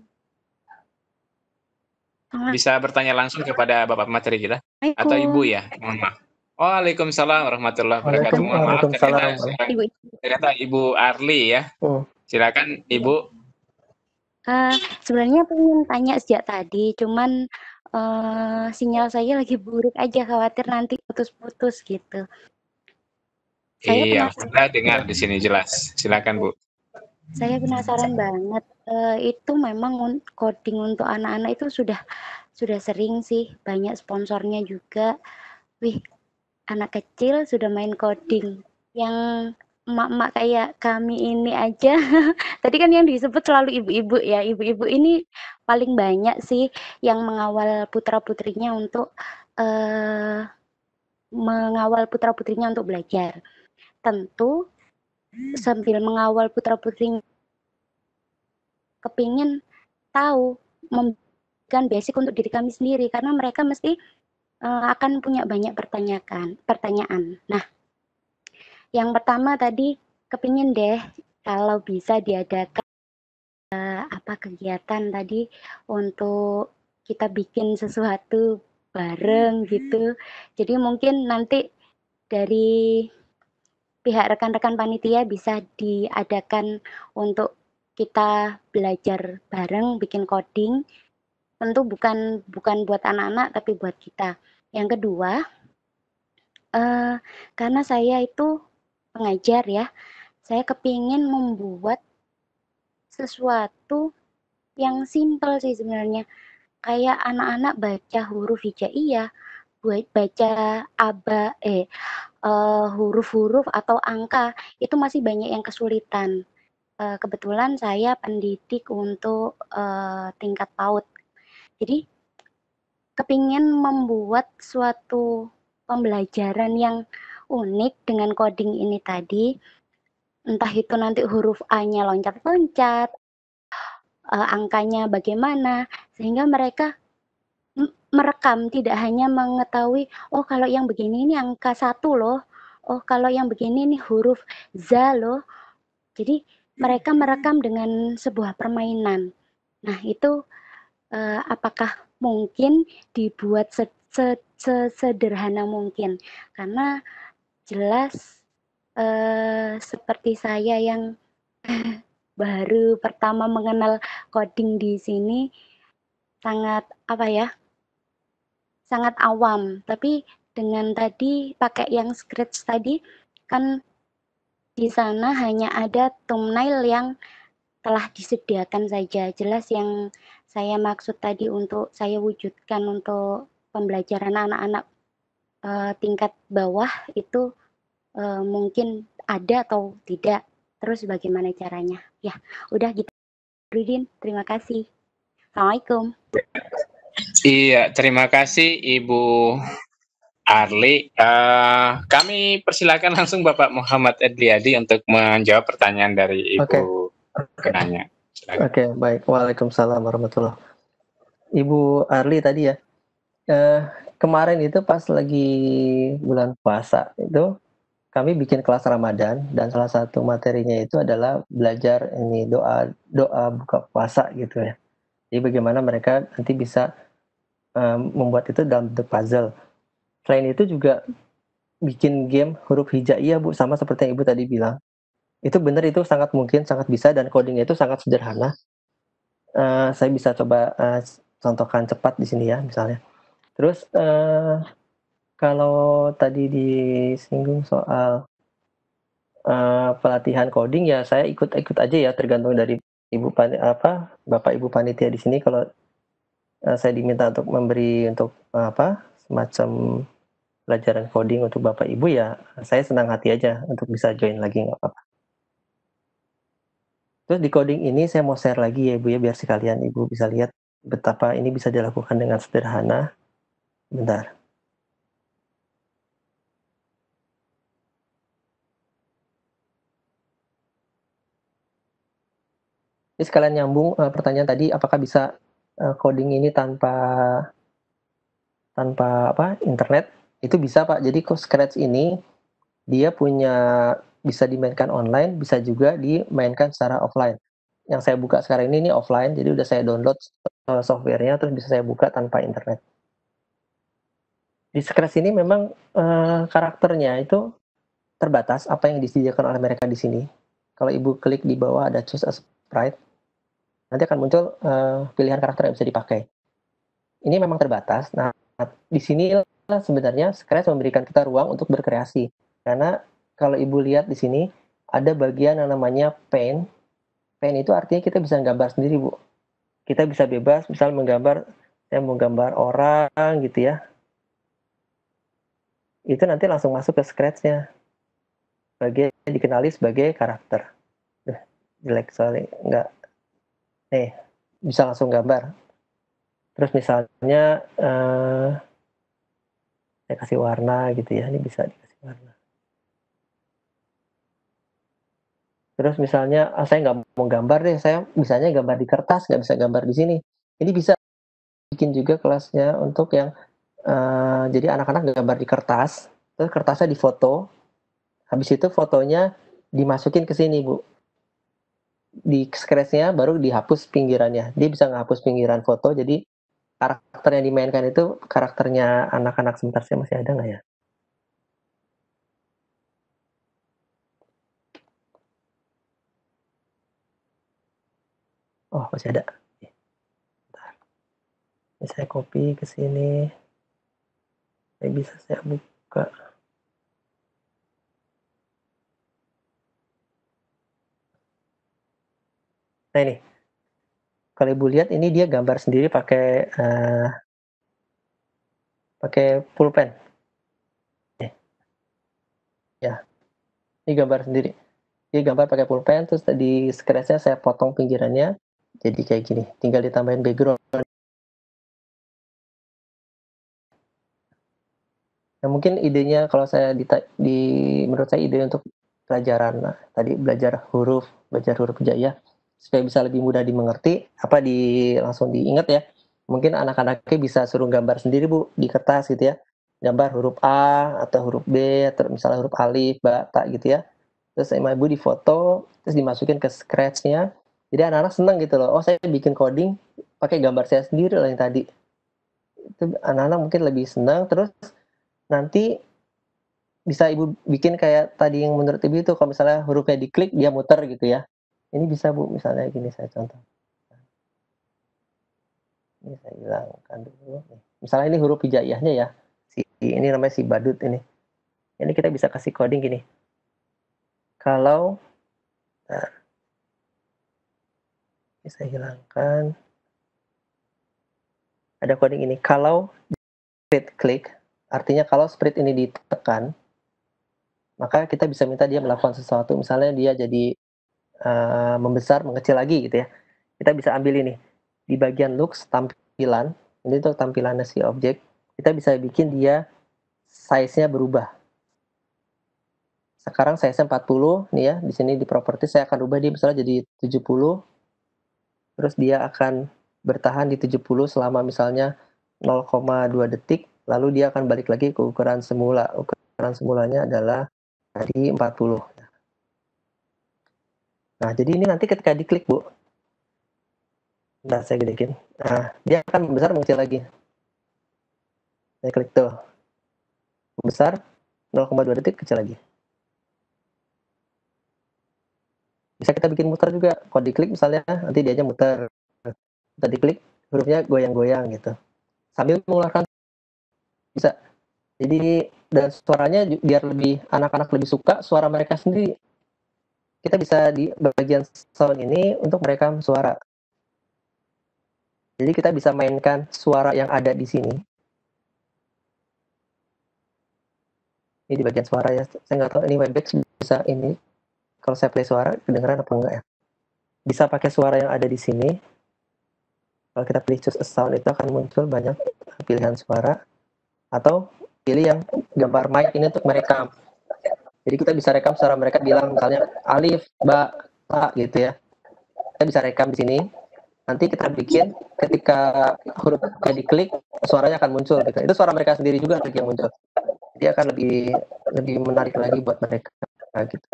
bisa bertanya langsung kepada Bapak materi kita atau Ibu Assalamualaikum. ya? Mohon maaf. Waalaikumsalam warahmatullahi wabarakatuh. Mohon maaf Waalaikumsalam. ternyata Ibu Arli ya. Silakan Ibu. Sebenarnya pengen tanya sejak tadi, cuman sinyal saya lagi buruk aja, khawatir nanti putus-putus gitu. Saya Iya, penasaran. kita dengar di sini jelas. Silakan Bu. Saya penasaran banget. Itu memang coding untuk anak-anak itu sudah sering sih, banyak sponsornya juga. Wih, anak kecil sudah main coding. Yang emak-emak kayak kami ini aja, tadi kan yang disebut selalu ibu-ibu ya, ibu-ibu ini paling banyak sih yang mengawal putra-putrinya untuk untuk belajar. Tentu sambil mengawal putra-putrinya kepingin tahu, memberikan basic untuk diri kami sendiri, karena mereka mesti akan punya banyak pertanyaan. Nah, yang pertama tadi kepingin deh kalau bisa diadakan kegiatan tadi untuk kita bikin sesuatu bareng gitu. Jadi mungkin nanti dari pihak rekan-rekan panitia bisa diadakan untuk kita belajar bareng bikin coding. Tentu bukan buat anak-anak tapi buat kita. Yang kedua, karena saya itu pengajar ya, saya kepingin membuat sesuatu yang simpel sih sebenarnya. Kayak anak-anak baca huruf hijaiyah, baca huruf-huruf atau angka, itu masih banyak yang kesulitan. Kebetulan saya pendidik untuk tingkat PAUD. Jadi kepingin membuat suatu pembelajaran yang unik dengan coding ini tadi, entah itu nanti huruf A-nya loncat-loncat, angkanya bagaimana, sehingga mereka merekam, tidak hanya mengetahui, oh kalau yang begini ini angka 1 loh, oh kalau yang begini ini huruf za loh. Jadi mereka merekam dengan sebuah permainan. Nah itu apakah mungkin dibuat sesederhana mungkin? Karena jelas seperti saya yang baru pertama mengenal coding di sini sangat sangat awam. Tapi dengan tadi pakai yang Scratch tadi kan di sana hanya ada thumbnail yang telah disediakan saja. Jelas yang saya maksud tadi untuk saya wujudkan untuk pembelajaran anak-anak tingkat bawah itu mungkin ada atau tidak. Terus bagaimana caranya? Ya, udah gitu. Rudin, terima kasih. Assalamualaikum. Iya, terima kasih Ibu Arli. Kami persilakan langsung Bapak Muhammad Edliadi untuk menjawab pertanyaan dari Ibu penanya. Oke, baik. Waalaikumsalam warahmatullahi wabarakatuh. Ibu Arli tadi ya, kemarin itu pas lagi bulan puasa itu kami bikin kelas Ramadan dan salah satu materinya itu adalah belajar ini doa buka puasa gitu ya. Jadi bagaimana mereka nanti bisa membuat itu dalam bentuk puzzle. Selain itu juga bikin game huruf hijaiyah Bu, sama seperti yang Ibu tadi bilang. Itu benar, itu sangat mungkin, sangat bisa, dan codingnya itu sangat sederhana. Saya bisa coba contohkan cepat di sini ya misalnya. Terus kalau tadi disinggung soal pelatihan coding ya saya ikut aja ya, tergantung dari Bapak Ibu panitia di sini. Kalau saya diminta untuk memberi untuk semacam pelajaran coding untuk Bapak Ibu ya saya senang hati aja untuk bisa join lagi, nggak apa-apa. Terus di coding ini saya mau share lagi ya Ibu ya, biar sekalian Ibu bisa lihat betapa ini bisa dilakukan dengan sederhana. Bentar. Jadi sekalian nyambung pertanyaan tadi, apakah bisa coding ini tanpa internet? Itu bisa Pak. Jadi Scratch ini dia bisa dimainkan online, bisa juga dimainkan secara offline. Yang saya buka sekarang ini offline, jadi udah saya download softwarenya, terus bisa saya buka tanpa internet. Di Scratch ini memang karakternya itu terbatas apa yang disediakan oleh mereka di sini. Kalau Ibu klik di bawah ada Choose a Sprite, nanti akan muncul pilihan karakter yang bisa dipakai. Ini memang terbatas. Nah, di sini sebenarnya Scratch memberikan kita ruang untuk berkreasi. Karena kalau Ibu lihat di sini, ada bagian yang namanya Paint. Paint itu artinya kita bisa gambar sendiri, Bu. Kita bisa bebas, misal saya mau gambar orang gitu ya. Itu nanti langsung masuk ke Scratch-nya. Dikenali sebagai karakter. Jelek soalnya, enggak. Nih, bisa langsung gambar. Terus misalnya saya kasih warna gitu ya, ini bisa dikasih warna. Terus misalnya saya nggak mau gambar deh, saya misalnya gambar di kertas, nggak bisa gambar di sini. Ini bisa bikin juga kelasnya untuk yang jadi anak-anak gambar di kertas, terus kertasnya difoto, habis itu fotonya dimasukin ke sini Bu. Di Scratch-nya baru dihapus pinggirannya. Dia bisa ngehapus pinggiran foto, jadi karakter yang dimainkan itu karakternya anak-anak. Sebentar, saya masih ada nggak ya? Oh, masih ada. Bentar. Ini saya copy ke sini. Ini bisa saya buka. Nah ini, kalau Ibu lihat ini dia gambar sendiri pakai pulpen. Ya, ini gambar sendiri. Dia gambar pakai pulpen, terus di Scratch-nya saya potong pinggirannya, jadi kayak gini. Tinggal ditambahin background. Nah, mungkin idenya kalau saya menurut saya ide untuk pelajaran tadi belajar huruf hijaiyah supaya bisa lebih mudah dimengerti, langsung diingat ya. Mungkin anak-anaknya bisa suruh gambar sendiri Bu di kertas gitu ya. Gambar huruf A atau huruf B atau misalnya huruf alif, ba, ta gitu ya. Terus sama Ibu difoto, terus dimasukin ke Scratch-nya. Jadi anak-anak senang gitu loh. Oh, saya bikin coding pakai gambar saya sendiri loh yang tadi. Itu anak-anak mungkin lebih senang. Terus nanti bisa Ibu bikin kayak tadi yang menurut Ibu itu, kalau misalnya hurufnya diklik dia muter gitu ya. Ini bisa Bu, misalnya gini saya contoh. Ini saya hilangkan dulu. Misalnya ini huruf hijaiyahnya ya. Ini namanya si badut ini. Ini kita bisa kasih coding gini. Kalau ini saya hilangkan. Ada coding ini. Kalau sprite klik, artinya kalau sprite ini ditekan, maka kita bisa minta dia melakukan sesuatu. Misalnya dia jadi membesar, mengecil lagi gitu ya. Kita bisa ambil ini. Di bagian looks, tampilan, ini tuh tampilannya si objek, kita bisa bikin dia size-nya berubah. Sekarang size-nya 40, nih ya, di sini di property saya akan ubah dia misalnya jadi 70, terus dia akan bertahan di 70 selama misalnya 0,2 detik, lalu dia akan balik lagi ke ukuran semula. Ukuran semulanya adalah tadi 40. Nah, jadi ini nanti ketika diklik, Bu. Nah, saya gedekin. Nah, dia akan membesar, mengecil lagi. Saya klik tuh. Membesar, 0,2 detik, kecil lagi. Bisa kita bikin muter juga. Kalau diklik misalnya, nanti dianya muter. Kita diklik, hurufnya goyang-goyang gitu. Sambil mengeluarkan, bisa. Jadi, dan suaranya biar lebih anak-anak lebih suka suara mereka sendiri. Kita bisa di bagian sound ini untuk merekam suara. Jadi kita bisa mainkan suara yang ada di sini. Ini di bagian suara ya. Saya nggak tahu ini Webex bisa ini. Kalau saya play suara, kedengeran apa enggak ya? Bisa pakai suara yang ada di sini. Kalau kita pilih choose a sound, itu akan muncul banyak pilihan suara. Atau pilih yang gambar mic ini untuk merekam. Jadi kita bisa rekam suara mereka bilang misalnya alif, ba, ta gitu ya. kita bisa rekam di sini. Nanti kita bikin ketika hurufnya diklik, suaranya akan muncul gitu. Itu suara mereka sendiri juga nanti yang muncul. Dia akan lebih menarik lagi buat mereka gitu.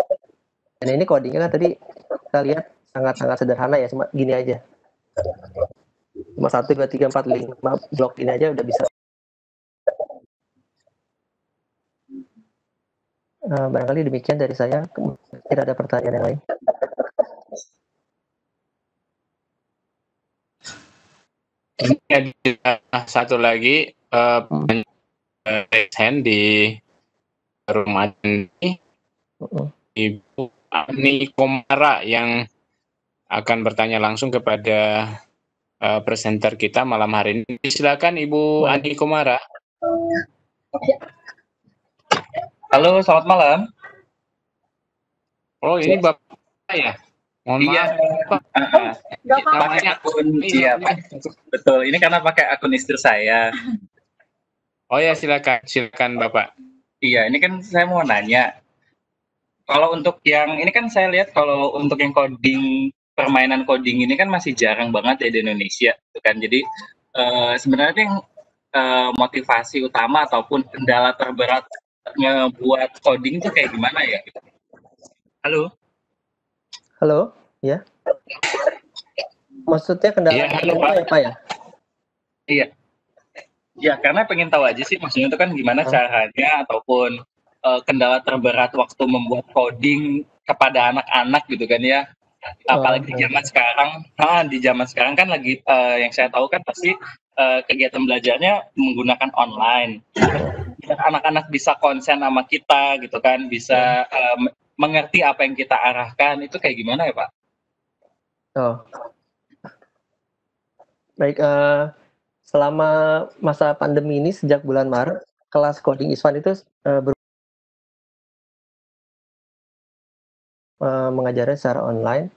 Dan ini codingnya kan tadi kita lihat sangat-sangat sederhana ya, cuma gini aja. Cuma 1, 2, 3, 4, 5 blok ini aja udah bisa. Barangkali demikian dari saya. Tidak ada pertanyaan yang lain. Ini ada satu lagi hand di rumah ini, Ibu Ani Komara yang akan bertanya langsung kepada presenter kita malam hari ini. Silakan Ibu Ani Komara. Halo, selamat malam. Oh, ini Bapak ya? Mohon Iya, pakai akun, iya, betul. Ini karena pakai akun istri saya. Oh ya, silakan Bapak. Iya, ini kan saya mau nanya. Kalau untuk yang ini kan saya lihat kalau untuk yang coding, permainan coding ini kan masih jarang banget ya di Indonesia, gitu kan. Jadi sebenarnya yang motivasi utama ataupun kendala terberat ngebuat coding itu kayak gimana ya? Halo, ya. Maksudnya kendala apa ya, Pak ya? Iya. Ya, karena pengen tahu aja sih maksudnya itu kan gimana caranya ataupun kendala terberat waktu membuat coding kepada anak-anak gitu kan ya. Apalagi di zaman sekarang kan lagi yang saya tahu kan pasti kegiatan belajarnya menggunakan online. Anak-anak bisa konsen sama kita gitu kan, bisa mengerti apa yang kita arahkan, itu kayak gimana ya Pak? Baik, selama masa pandemi ini sejak bulan Maret, kelas coding Iswan itu mengajarnya secara online.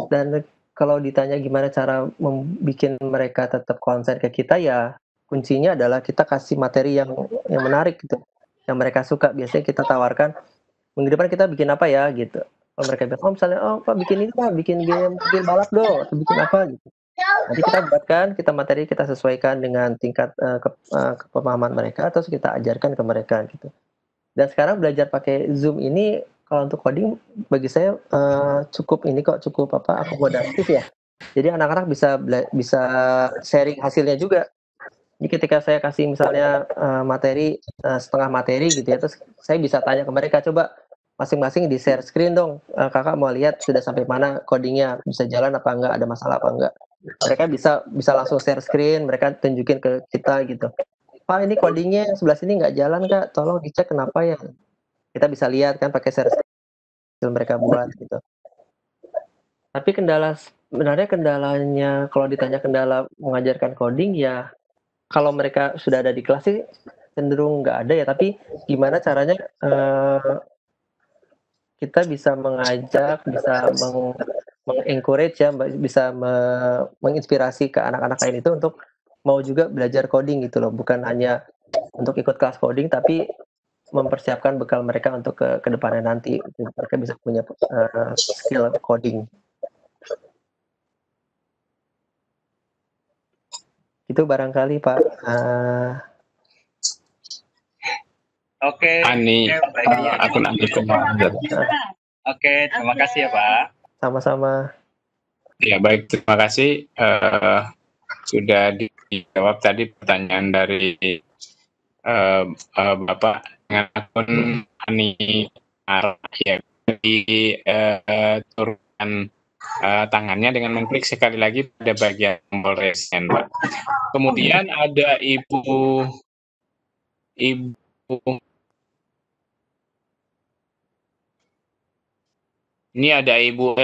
Dan kalau ditanya gimana cara membuat mereka tetap konsen ke kita, ya kuncinya adalah kita kasih materi yang menarik gitu, yang mereka suka. Biasanya kita tawarkan, minggu depan kita bikin apa ya gitu. Kalau mereka bilang, misalnya, Pak bikin ini Pak, bikin game, bikin balap dong, atau bikin apa gitu. Nanti kita buatkan, materi kita sesuaikan dengan tingkat kepemahaman mereka, terus kita ajarkan ke mereka gitu. Dan sekarang belajar pakai Zoom ini, kalau untuk coding bagi saya cukup akomodatif ya. Jadi anak-anak bisa sharing hasilnya juga. Jadi ketika saya kasih misalnya materi setengah materi gitu ya, terus saya bisa tanya ke mereka, coba masing-masing di share screen dong, kakak mau lihat sudah sampai mana codingnya, bisa jalan apa enggak, ada masalah apa enggak. Mereka bisa langsung share screen, mereka tunjukin ke kita gitu. Pak ini codingnya sebelah sini nggak jalan kak, tolong dicek kenapa ya. Kita bisa lihat kan pakai share screen mereka buat gitu. Tapi sebenarnya kendalanya kalau ditanya kendala mengajarkan coding ya, kalau mereka sudah ada di kelas sih cenderung nggak ada ya, tapi gimana caranya kita bisa mengajak, bisa mengencourage ya, bisa menginspirasi ke anak-anak lain itu untuk mau juga belajar coding gitu loh, bukan hanya untuk ikut kelas coding, tapi mempersiapkan bekal mereka untuk ke depannya nanti, mereka bisa punya skill coding. Itu barangkali Pak. Oke. Ani, akun Ani Komara. Oke, terima kasih ya Pak. Sama-sama. Ya baik, terima kasih sudah dijawab tadi pertanyaan dari Bapak dengan akun Ani Komara ya, turunkan tangannya dengan mengklik sekali lagi pada bagian tombol raise hand, Pak. Kemudian ada Ibu ini ada Ibu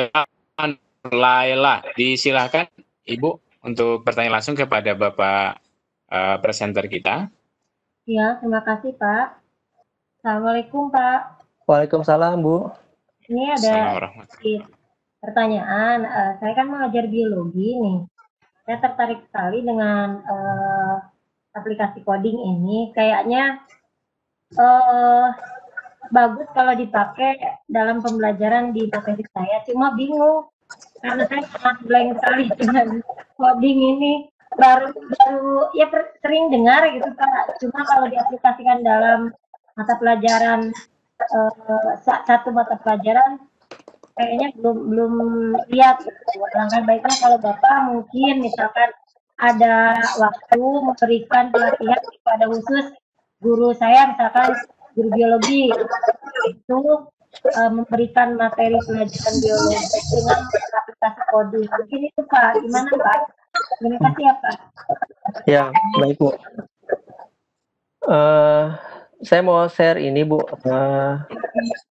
Laila. Disilahkan Ibu untuk bertanya langsung kepada Bapak presenter kita. Ya, terima kasih Pak. Assalamualaikum Pak. Waalaikumsalam Bu. Ini ada pertanyaan. Saya kan mengajar biologi nih. Saya tertarik sekali dengan aplikasi coding ini. Kayaknya bagus kalau dipakai dalam pembelajaran di materi saya. Cuma bingung karena saya sangat blank sekali dengan coding ini. Baru ya sering dengar gitu Pak. Cuma kalau diaplikasikan dalam mata pelajaran satu mata pelajaran kayaknya belum lihat. Langkah baiknya kalau Bapak mungkin misalkan ada waktu memberikan pelatihan kepada khusus guru saya, misalkan guru biologi itu memberikan materi pelajaran biologi dengan aplikasi coding. Mungkin itu Pak, gimana Pak? Terima kasih ya Pak. Ya, baik Bu. Saya mau share ini Bu,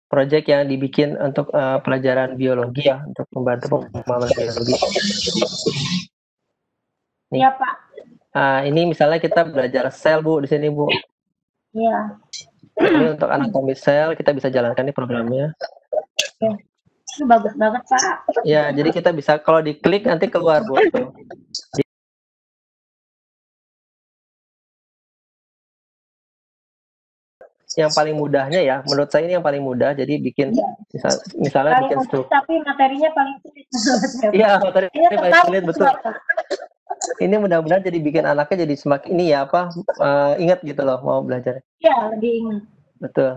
proyek yang dibikin untuk pelajaran biologi ya, untuk membantu pemahaman biologi. Iya Pak. Ini misalnya kita belajar sel Bu di sini Bu. Iya. Ini untuk anatomi sel, kita bisa jalankan nih programnya. Oke. Itu bagus banget Pak. Ya, jadi kita bisa kalau diklik nanti keluar Bu. Yang paling mudahnya ya, menurut saya ini yang paling mudah. Jadi bikin misalnya bikin struktur. Tapi materinya paling sulit. Iya, materinya paling sulit betul. Ini mudah-mudahan jadi bikin anaknya jadi semakin ini ya ingat gitu loh mau belajar. Iya, lebih ingat. Betul.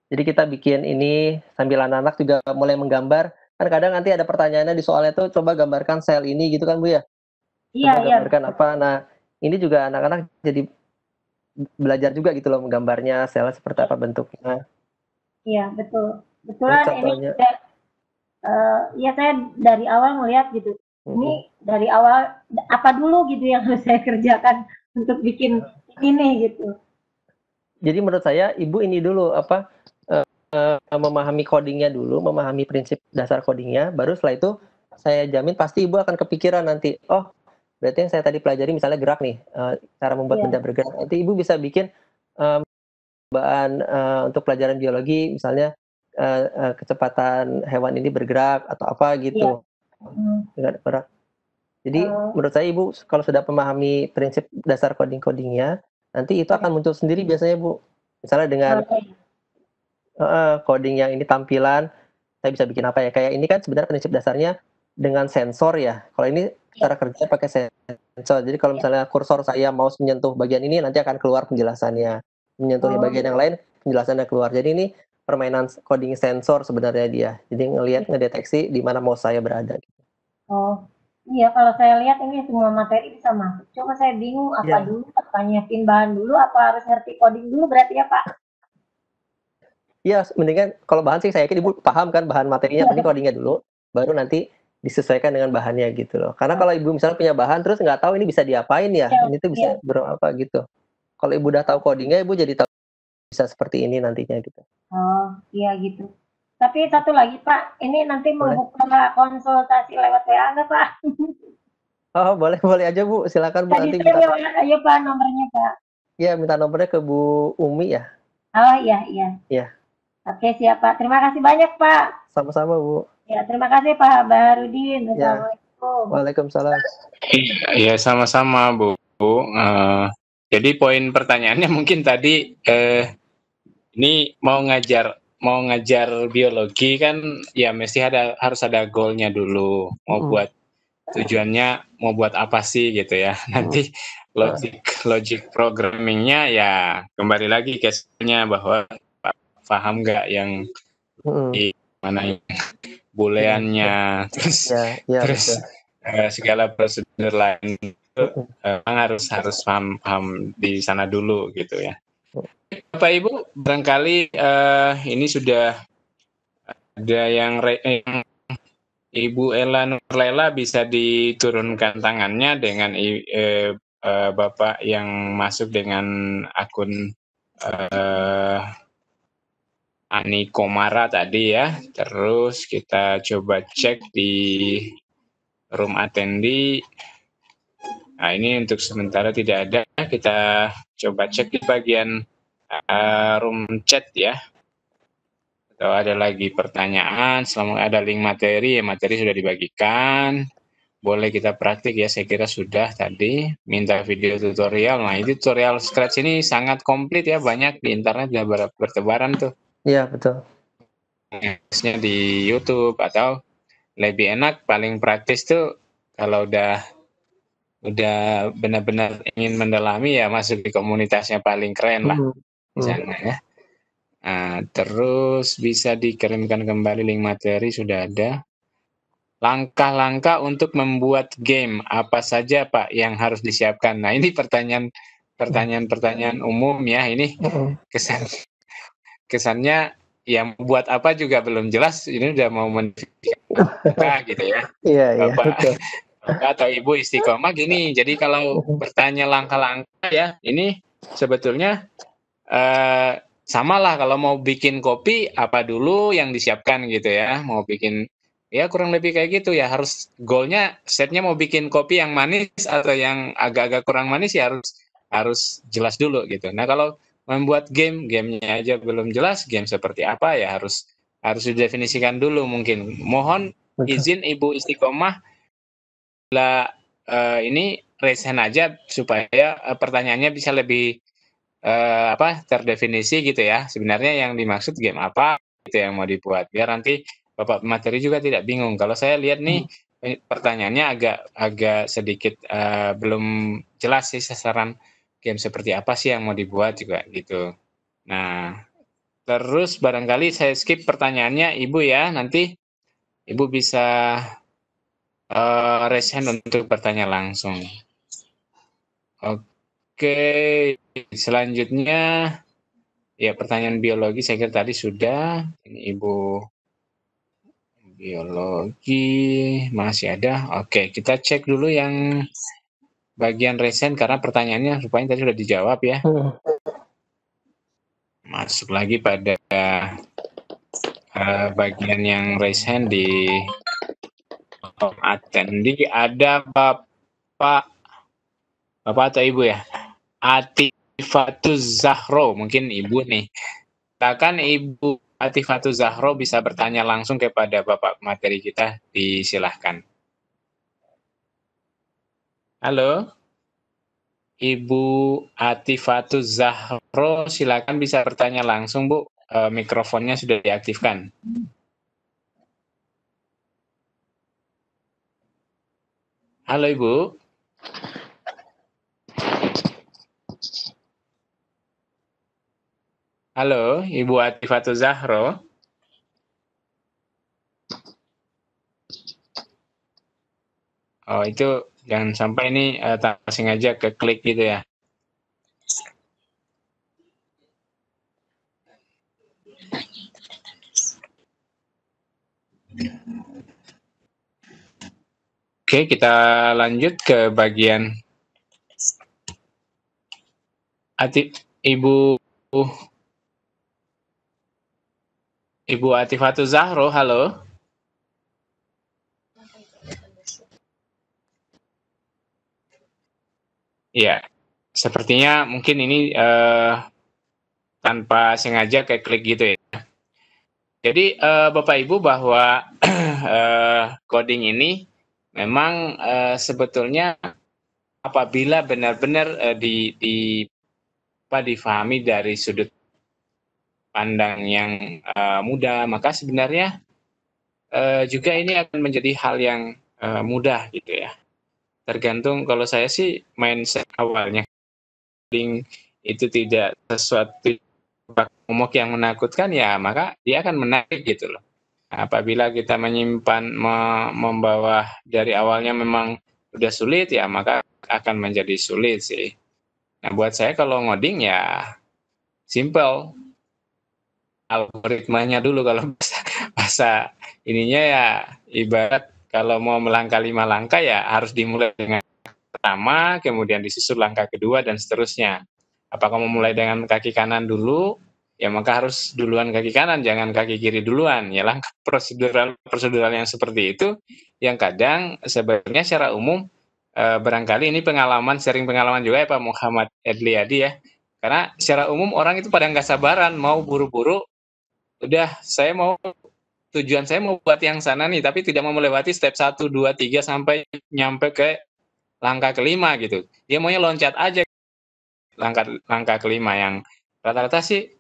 Jadi kita bikin ini sambil anak-anak juga mulai menggambar. Kan kadang nanti ada pertanyaannya di soalnya tuh coba gambarkan sel ini gitu kan Bu ya. Iya, iya. Gambarkan apa. Nah, ini juga anak-anak jadi belajar juga gitu loh menggambarnya selnya seperti apa bentuknya. Iya, betul. Betulan ini juga, ya saya dari awal melihat gitu. Ini dari awal apa dulu gitu yang harus saya kerjakan untuk bikin ini gitu. Jadi menurut saya Ibu ini dulu memahami codingnya dulu, memahami prinsip dasar codingnya, baru setelah itu saya jamin pasti Ibu akan kepikiran nanti, oh berarti yang saya tadi pelajari misalnya gerak nih, cara membuat benda bergerak. Nanti Ibu bisa bikin bahan untuk pelajaran biologi, misalnya kecepatan hewan ini bergerak atau apa gitu. Dengan gerak. Jadi menurut saya Ibu kalau sudah memahami prinsip dasar codingnya, nanti itu akan muncul sendiri biasanya Bu. Misalnya dengan coding yang ini tampilan, saya bisa bikin apa ya? Kayak ini kan sebenarnya prinsip dasarnya dengan sensor ya. Kalau ini cara kerja pakai sensor. Jadi kalau misalnya kursor saya mouse menyentuh bagian ini, nanti akan keluar penjelasannya. Menyentuh bagian yang lain, penjelasannya keluar. Jadi ini permainan coding sensor sebenarnya dia. Jadi ngedeteksi di mana mouse saya berada. Oh, iya kalau saya lihat ini semua materi bisa masuk. Cuma saya bingung apa dulu, apa nyiapin bahan dulu, apa harus ngerti coding dulu berarti ya Pak? Iya, mendingan kalau bahan sih saya yakin Ibu paham kan bahan materinya, mending codingnya dulu, baru nanti disesuaikan dengan bahannya gitu loh. Karena kalau Ibu misalnya punya bahan terus nggak tahu ini bisa diapain ya, ini tuh bisa berapa gitu. Kalau Ibu udah tahu codingnya, Ibu jadi tahu bisa seperti ini nantinya gitu. Oh, iya gitu. Tapi satu lagi Pak, ini nanti mau buka konsultasi lewat WA nggak Pak? Oh boleh aja Bu, silakan Bu. Nanti minta ayo Pak nomornya Pak. Iya, minta nomornya ke Bu Umi ya. Oh iya. Iya. Oke siap Pak, terima kasih banyak Pak. Sama-sama Bu. Ya terima kasih Pak Baharudin. Assalamualaikum. Waalaikumsalam. Iya sama-sama Bu. Jadi poin pertanyaannya mungkin tadi ini mau ngajar biologi kan ya mesti harus ada goalnya dulu, mau buat tujuannya mau buat apa sih gitu ya. Nanti logic programmingnya ya kembali lagi ke nya bahwa paham nggak yang di mana booleannya terus segala prosedur lain itu harus paham di sana dulu gitu ya. Bapak Ibu, barangkali ini sudah ada yang Ibu Ella Nurlela bisa diturunkan tangannya dengan Bapak yang masuk dengan akun Ani Komara tadi ya. Terus kita coba cek di room attendee. Nah ini untuk sementara tidak ada. Kita coba cek di bagian room chat ya. Atau ada lagi pertanyaan, selama ada link materi, ya materi sudah dibagikan. Boleh kita praktik ya, saya kira sudah tadi. Minta video tutorial, nah itu tutorial Scratch ini sangat komplit ya, banyak di internet sudah bertebaran tuh. Iya, betul. Di YouTube atau lebih enak, paling praktis tuh kalau udah benar-benar ingin mendalami ya masuk di komunitasnya paling keren lah di sana ya. Nah, terus bisa dikirimkan kembali link materi sudah ada. Langkah-langkah untuk membuat game apa saja Pak yang harus disiapkan? Nah, ini pertanyaan umum ya. Ini kesannya yang buat apa juga belum jelas. Ini udah mau mendirikan gitu ya. Iya, Bapak atau Ibu Istiqomah gini. Jadi kalau bertanya langkah-langkah ya, ini sebetulnya sama lah kalau mau bikin kopi apa dulu yang disiapkan gitu ya. Mau bikin ya kurang lebih kayak gitu ya, harus goalnya setnya mau bikin kopi yang manis atau yang agak-agak kurang manis ya harus jelas dulu gitu. Nah kalau membuat gamenya aja belum jelas, game seperti apa ya harus didefinisikan dulu mungkin. Mohon izin Ibu Istiqomah bila ini raise hand aja supaya pertanyaannya bisa lebih terdefinisi gitu ya. Sebenarnya yang dimaksud game apa gitu yang mau dibuat biar nanti Bapak materi juga tidak bingung. Kalau saya lihat nih pertanyaannya agak sedikit belum jelas sih sasaran game seperti apa sih yang mau dibuat juga gitu. Nah, terus barangkali saya skip pertanyaannya Ibu ya. Nanti Ibu bisa raise hand untuk bertanya langsung. Oke, selanjutnya ya pertanyaan biologi saya kira tadi sudah. Ini Ibu biologi masih ada. Oke, kita cek dulu yang bagian resen karena pertanyaannya rupanya tadi sudah dijawab ya. Masuk lagi pada bagian yang resen di attendi ada Bapak atau Ibu ya. Atifatuz Zahro, mungkin Ibu nih. Silakan Ibu Atifatuz Zahro bisa bertanya langsung kepada Bapak materi kita, disilahkan. Halo, Ibu Atifatuz Zahro, silakan bisa bertanya langsung Bu, mikrofonnya sudah diaktifkan. Halo Ibu. Halo, Ibu Atifatuz Zahro. Oh, itu jangan sampai ini tanpa sengaja keklik gitu ya. Oke, kita lanjut ke bagian Ibu Atifatuz Zahro, halo. Ya, sepertinya mungkin ini tanpa sengaja kayak klik gitu ya. Jadi Bapak Ibu bahwa coding ini memang sebetulnya apabila benar-benar difahami dari sudut pandang yang mudah, maka sebenarnya juga ini akan menjadi hal yang mudah gitu ya. Tergantung kalau saya sih mindset awalnya coding itu tidak sesuatu momok yang menakutkan ya maka dia akan menarik gitu loh. Apabila kita menyimpan membawa dari awalnya memang udah sulit ya maka akan menjadi sulit sih. Nah buat saya kalau ngoding ya simple, algoritmanya dulu kalau bahasa ininya ya ibarat kalau mau melangkah 5 langkah ya harus dimulai dengan pertama, kemudian disusul langkah kedua dan seterusnya. Apakah mau mulai dengan kaki kanan dulu? Ya maka harus duluan kaki kanan, jangan kaki kiri duluan. Ya langkah prosedural yang seperti itu yang kadang sebenarnya secara umum barangkali ini sharing pengalaman juga ya Pak Muhammad Edliadi ya. Karena secara umum orang itu pada nggak sabaran mau buru-buru. Udah tujuan saya mau buat yang sana nih, tapi tidak mau melewati step 1, 2, 3 sampai nyampe ke langkah kelima gitu. Dia maunya loncat aja langkah kelima yang rata-rata sih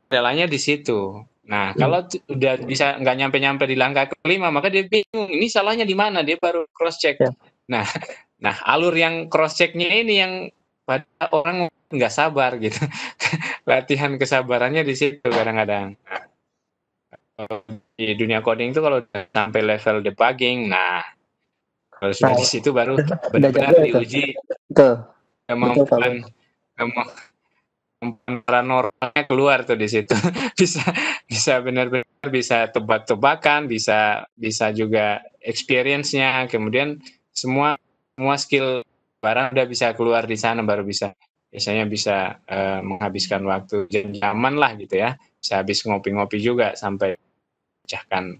kendalanya di situ. Nah, kalau udah bisa nggak nyampe-nyampe di langkah kelima, maka dia bingung, ini salahnya di mana, dia baru cross check. Ya. Nah, alur yang cross checknya ini yang pada orang nggak sabar gitu. Latihan kesabarannya di situ kadang-kadang. Di dunia coding itu kalau udah sampai level debugging, kalau sudah di situ baru benar-benar diuji kemampuan paranormalnya keluar tuh di situ. bisa benar-benar bisa tebak-tebakan, bisa juga experience-nya, kemudian semua skill barang udah bisa keluar di sana, baru biasanya bisa menghabiskan waktu jaman lah gitu ya, bisa habis ngopi-ngopi juga sampai pecahkan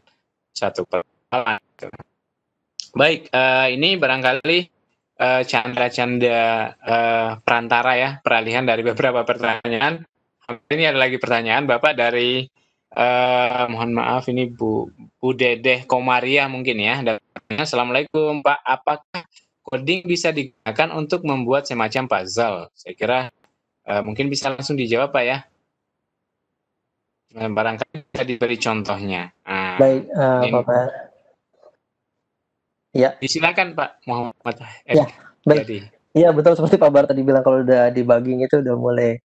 satu persoalan gitu. Baik, ini barangkali canda-canda perantara ya, peralihan dari beberapa pertanyaan. Ini ada lagi pertanyaan Bapak dari mohon maaf ini Bu Dedeh Komaria mungkin ya. Assalamualaikum Pak, apakah coding bisa digunakan untuk membuat semacam puzzle? Saya kira mungkin bisa langsung dijawab Pak ya. Barangkali bisa diberi contohnya. Baik, Bapak. Ya. Disilakan Pak Muhammad. Ya, baik. Iya betul, seperti Pak Bar tadi bilang, kalau udah debugging itu udah mulai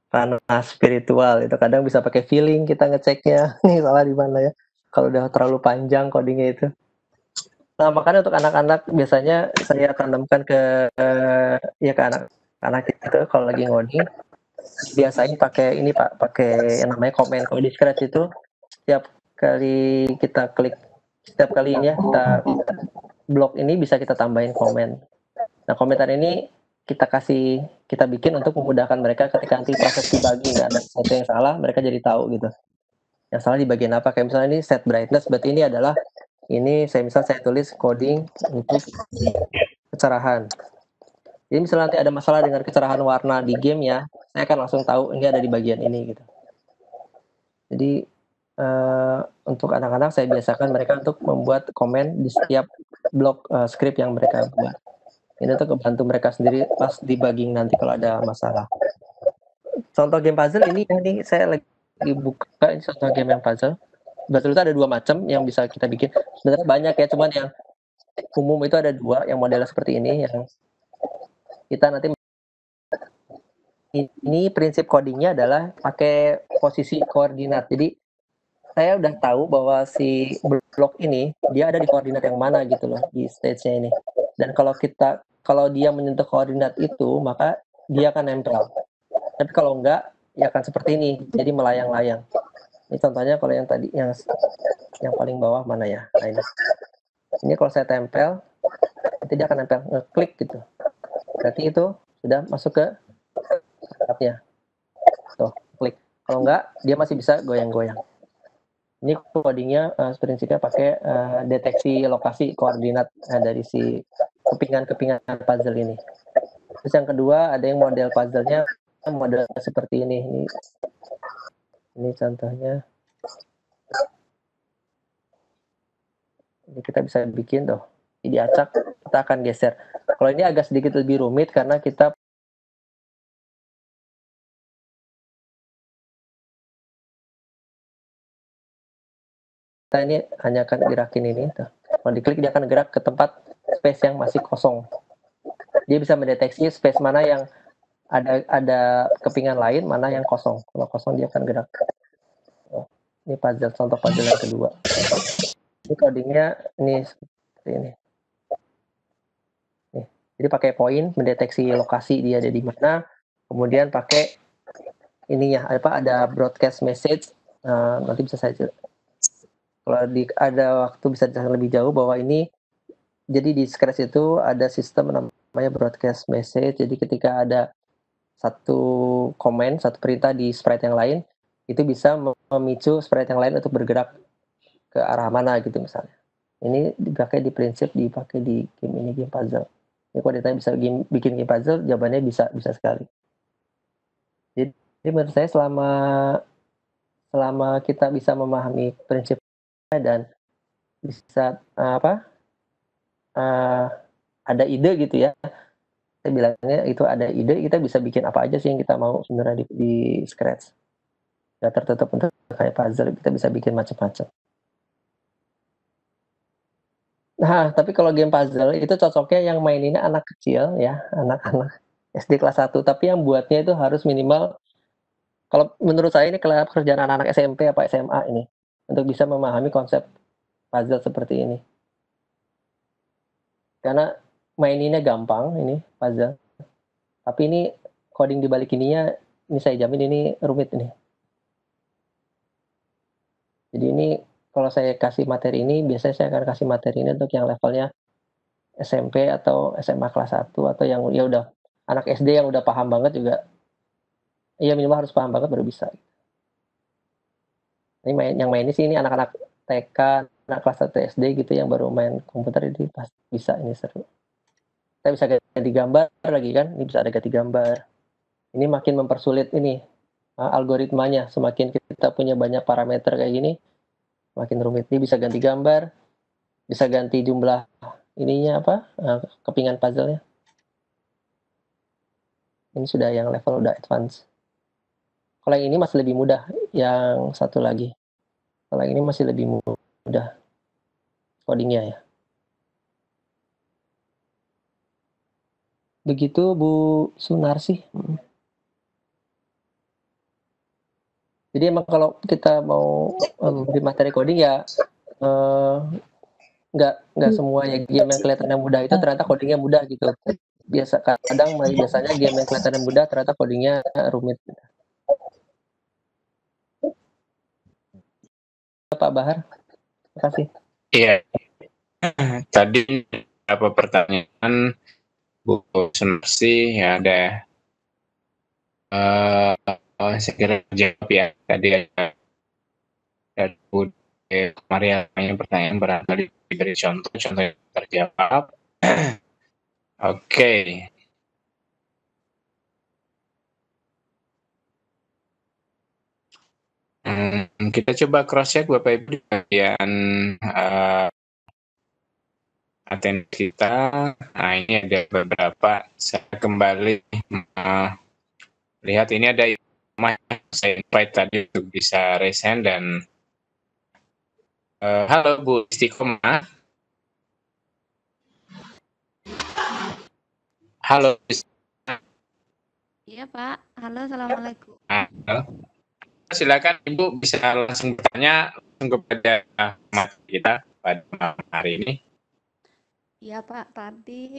ranah spiritual. Itu kadang bisa pakai feeling kita ngeceknya, nih salah di mana ya. Kalau udah terlalu panjang codingnya itu. Nah, makanya untuk anak-anak biasanya saya tanamkan ke anak-anak itu kalau lagi ngoding, biasanya pakai ini Pak, pakai yang namanya komen. Kalau di Scratch itu setiap kali kita klik, setiap kali ini ya kita blok ini bisa kita tambahin komen. Nah, komentar ini kita bikin untuk memudahkan mereka ketika nanti proses debugging ada sesuatu yang salah, mereka jadi tahu gitu. Yang salah di bagian apa? Kayak misalnya ini set brightness, berarti ini adalah saya tulis coding untuk kecerahan. Jadi misalnya nanti ada masalah dengan kecerahan warna di game ya, saya akan langsung tahu ini ada di bagian ini gitu. Jadi untuk anak-anak saya biasakan mereka untuk membuat komen di setiap blok script yang mereka buat. Ini untuk membantu mereka sendiri pas debugging nanti kalau ada masalah. Contoh game puzzle ini saya lagi buka ini contoh game yang puzzle. Betul, itu ada 2 macam yang bisa kita bikin. Sebenarnya banyak ya, cuman yang umum itu ada 2 yang modelnya seperti ini, yang kita nanti ini prinsip codingnya adalah pakai posisi koordinat. Jadi saya udah tahu bahwa si blok ini dia ada di koordinat yang mana gitu loh di stage-nya ini. Dan kalau dia menyentuh koordinat itu, maka dia akan nempel. Tapi kalau enggak, ya akan seperti ini, jadi melayang-layang. Ini contohnya kalau yang tadi yang paling bawah mana ya? Nah ini kalau saya tempel, nanti dia akan nempel, ngeklik gitu. Berarti itu sudah masuk ke tempatnya. Tuh, klik. Kalau enggak, dia masih bisa goyang-goyang. Ini codingnya prinsipnya pakai deteksi lokasi koordinat dari si kepingan-kepingan puzzle ini. Terus yang kedua ada yang model puzzle-nya model seperti ini. Ini contohnya. Ini kita bisa bikin tuh. Ini diacak, kita akan geser. Kalau ini agak sedikit lebih rumit karena kita ini hanya akan gerakin ini tuh. Kalau diklik dia akan gerak ke tempat space yang masih kosong. Dia bisa mendeteksi space mana yang ada kepingan lain, mana yang kosong. Kalau kosong dia akan gerak. Ini puzzle, contoh puzzle yang kedua. Ini codingnya ini seperti ini. Nih. Jadi pakai poin mendeteksi lokasi dia ada di mana. Kemudian pakai ininya ada broadcast message. Nanti bisa saya kalau ada waktu bisa dijelaskan lebih jauh bahwa ini jadi di Scratch itu ada sistem namanya broadcast message. Jadi ketika ada satu perintah di sprite yang lain, itu bisa memicu sprite yang lain untuk bergerak ke arah mana gitu misalnya. Ini dipakai di game ini, game puzzle. Ini kalau ditanya bisa bikin game puzzle, jawabannya bisa sekali. Jadi menurut saya selama kita bisa memahami prinsip dan bisa ada ide gitu ya, saya bilangnya itu ada ide, kita bisa bikin apa aja sih yang kita mau sebenarnya di Scratch. Nggak tertutup untuk kayak puzzle kita bisa bikin macam-macam. Nah, tapi kalau game puzzle itu cocoknya yang maininnya anak kecil ya, anak-anak SD kelas 1, tapi yang buatnya itu harus minimal, kalau menurut saya ini kerjaan anak-anak SMP apa SMA ini, untuk bisa memahami konsep puzzle seperti ini. Karena maininnya gampang ini puzzle, tapi ini coding di balik ininya, ini saya jamin ini rumit ini. Jadi ini kalau saya kasih materi ini, biasanya saya akan kasih materi ini untuk yang levelnya SMP atau SMA kelas 1, atau yang ya udah anak SD yang udah paham banget juga, ya minimal harus paham banget baru bisa. Ini yang main ini sih ini anak-anak TK, anak kelas 1 SD gitu yang baru main komputer, ini pasti bisa, ini seru. Kita bisa ganti gambar lagi kan, ini bisa ada ganti gambar. Ini makin mempersulit ini algoritmanya, semakin kita punya banyak parameter kayak gini, makin rumit. Ini bisa ganti gambar, bisa ganti jumlah ininya apa, kepingan puzzle-nya. Ini sudah yang level udah advance. Kalau yang ini masih lebih mudah, yang satu lagi. Kalau yang ini masih lebih mudah codingnya ya. Begitu Bu Sunarsi. Jadi emang kalau kita mau beri materi coding ya nggak semua ya game yang kelihatannya mudah itu ternyata codingnya mudah gitu. Biasanya game yang kelihatannya mudah ternyata codingnya rumit. Pak Bahar, terima kasih. Iya, tadi apa pertanyaan Bu Sunarsi ya ada. Saya kira jawab ya tadi ada Bu Maria yang pertanyaan barangkali diberi contoh yang terjawab. Oke. Kita coba cross check Bapak Ibu di bagian atendi kita. Nah, ini ada beberapa. Saya kembali lihat ini ada saya invite tadi untuk bisa resend dan halo Bu Istiqomah. Halo. Iya Pak, halo, assalamualaikum. Silakan Ibu bisa langsung bertanya langsung kepada materi kita pada malam hari ini. Iya Pak, tadi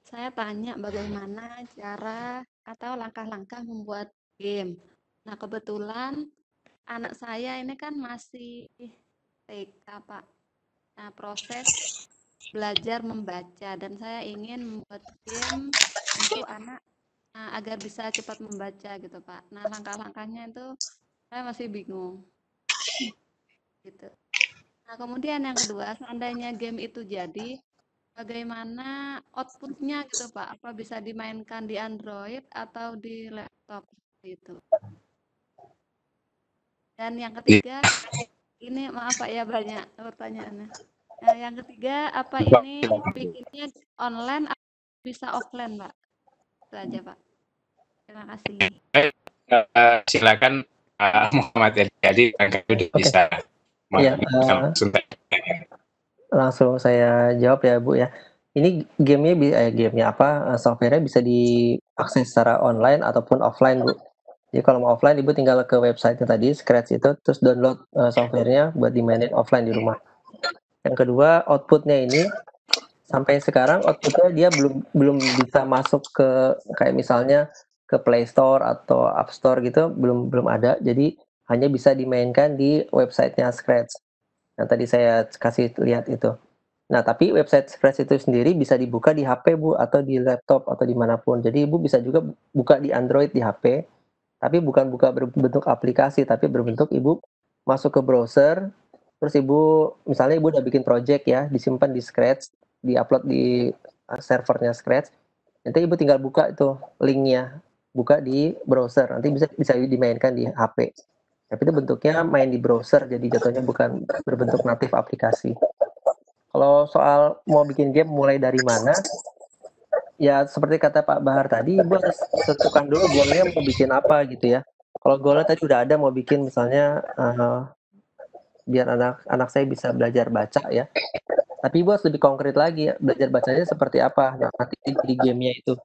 saya tanya bagaimana cara atau langkah-langkah membuat game. Nah kebetulan anak saya ini kan masih TK Pak. Nah proses belajar membaca dan saya ingin membuat game untuk anak agar bisa cepat membaca gitu Pak. Nah langkah-langkahnya itu saya masih bingung gitu. Nah kemudian yang kedua, seandainya game itu jadi, bagaimana outputnya gitu Pak? Apa bisa dimainkan di Android atau di laptop gitu? Dan yang ketiga, ini maaf Pak ya banyak pertanyaannya. Nah, yang ketiga, apa ini bikinnya online atau bisa offline Pak? Itu aja Pak. Terima kasih. Silakan Muhammad Jadi bisa langsung saya jawab ya Bu ya. Ini gamenya software-nya bisa diakses secara online ataupun offline Bu. Jadi kalau mau offline Ibu tinggal ke website tadi Scratch itu, terus download software-nya buat dimainin offline di rumah. Yang kedua, output-nya ini sampai sekarang output-nya dia belum bisa masuk ke kayak misalnya ke Play Store atau App Store gitu, belum ada. Jadi hanya bisa dimainkan di websitenya Scratch. Yang tadi saya kasih lihat itu. Nah, tapi website Scratch itu sendiri bisa dibuka di HP Bu, atau di laptop atau dimanapun. Jadi Ibu bisa juga buka di Android di HP, tapi bukan buka berbentuk aplikasi, tapi berbentuk Ibu masuk ke browser, terus misalnya Ibu udah bikin project ya, disimpan di Scratch, diupload di servernya Scratch, nanti Ibu tinggal buka itu linknya, buka di browser, nanti bisa dimainkan di HP. Tapi itu bentuknya main di browser, jadi jatuhnya bukan berbentuk natif aplikasi. Kalau soal mau bikin game mulai dari mana, ya seperti kata Pak Bahar tadi, Ibu harus tentukan dulu goalnya mau bikin apa gitu ya. Kalau goalnya tadi udah ada mau bikin misalnya biar anak saya bisa belajar baca ya. Tapi Ibu harus lebih konkret lagi ya, belajar bacanya seperti apa. Nah, nanti di gamenya itu.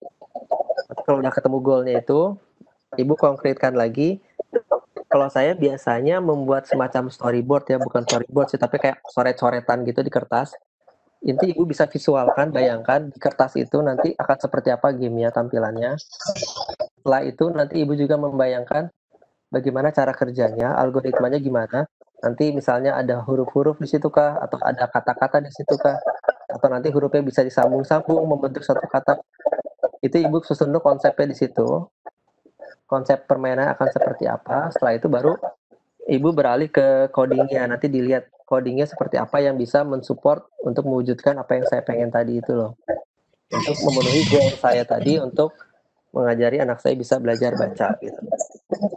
Nanti kalau udah ketemu goalnya itu, Ibu konkretkan lagi. Kalau saya biasanya membuat semacam storyboard ya, bukan storyboard sih, tapi kayak coret-coretan gitu di kertas. Inti Ibu bisa visualkan, bayangkan di kertas itu nanti akan seperti apa gamenya, tampilannya. Setelah itu nanti Ibu juga membayangkan bagaimana cara kerjanya, algoritmanya gimana. Nanti misalnya ada huruf-huruf di situ kah, atau ada kata-kata di situ kah, atau nanti hurufnya bisa disambung-sambung membentuk satu kata. Itu Ibu susun dulu konsepnya di situ. Konsep permainan akan seperti apa. Setelah itu baru Ibu beralih ke codingnya. Nanti dilihat codingnya seperti apa yang bisa mensupport untuk mewujudkan apa yang saya pengen tadi itu loh. Untuk memenuhi goal saya tadi untuk mengajari anak saya bisa belajar baca gitu.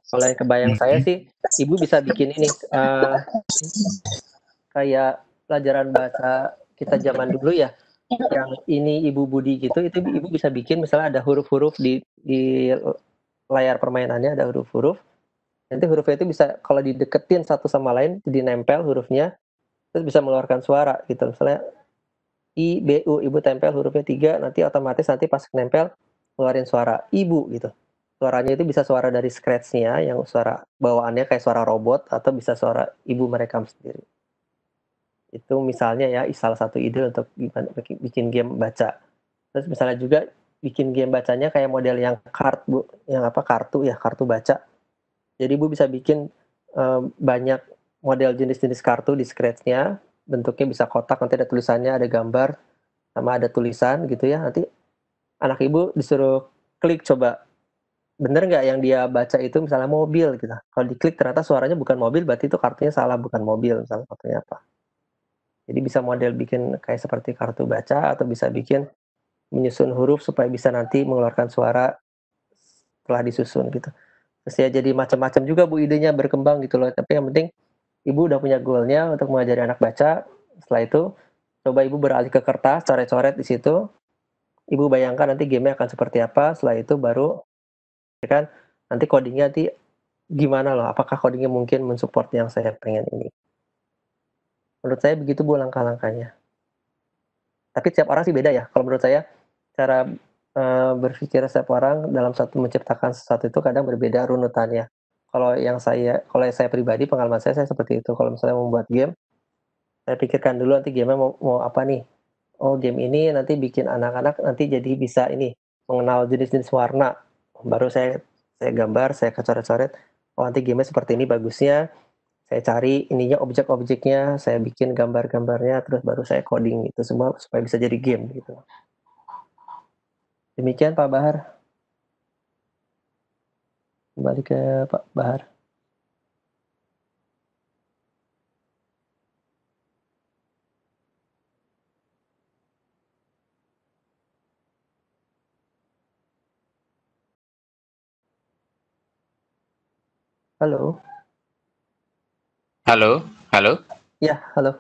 Kalau yang kebayang saya sih, Ibu bisa bikin ini kayak pelajaran bahasa kita zaman dulu ya, yang ini Ibu Budi gitu, itu Ibu bisa bikin misalnya ada huruf-huruf di layar permainannya, ada huruf-huruf. Nanti hurufnya itu bisa kalau dideketin satu sama lain, dinempel hurufnya, terus bisa mengeluarkan suara gitu. Misalnya I, B, U, Ibu tempel hurufnya 3, nanti otomatis nanti pas nempel ngeluarin suara Ibu gitu. Suaranya itu bisa suara dari scratch-nya, yang suara bawaannya kayak suara robot, atau bisa suara Ibu merekam sendiri. Itu misalnya ya, salah satu ide untuk bikin game baca. Terus misalnya juga bikin game bacanya kayak model yang kartu, yang apa kartu ya, kartu baca. Jadi Ibu bisa bikin banyak model jenis-jenis kartu di scratch-nya, bentuknya bisa kotak, nanti ada tulisannya, ada gambar, sama ada tulisan gitu ya. Nanti anak Ibu disuruh klik coba, bener nggak yang dia baca itu misalnya mobil gitu. Kalau diklik ternyata suaranya bukan mobil, berarti itu kartunya salah, bukan mobil, misalnya kartunya apa. Jadi bisa model bikin kayak seperti kartu baca, atau bisa bikin menyusun huruf supaya bisa nanti mengeluarkan suara setelah disusun gitu. Terus ya jadi macam-macam juga Bu idenya berkembang gitu loh. Tapi yang penting Ibu udah punya goalnya untuk mengajari anak baca. Setelah itu coba Ibu beralih ke kertas, coret-coret di situ. Ibu bayangkan nanti gamenya akan seperti apa. Setelah itu baru kan nanti codingnya nanti gimana loh. Apakah codingnya mungkin mensupport yang saya pengen ini. Menurut saya begitu Bu langkah-langkahnya. Tapi setiap orang sih beda ya. Kalau menurut saya cara berpikir setiap orang dalam satu menciptakan sesuatu itu kadang berbeda runutannya. Kalau saya pribadi, pengalaman saya seperti itu. Kalau misalnya membuat game, saya pikirkan dulu nanti game mau apa nih. Oh, game ini nanti bikin anak-anak nanti jadi bisa ini mengenal jenis-jenis warna. Baru saya gambar, saya coret-coret. Oh, nanti game seperti ini bagusnya. Saya cari ininya objek-objeknya, saya bikin gambar-gambarnya, terus baru saya coding itu semua supaya bisa jadi game gitu. Demikian Pak Bahar. Kembali ke Pak Bahar. Halo. Halo, halo. Ya, halo.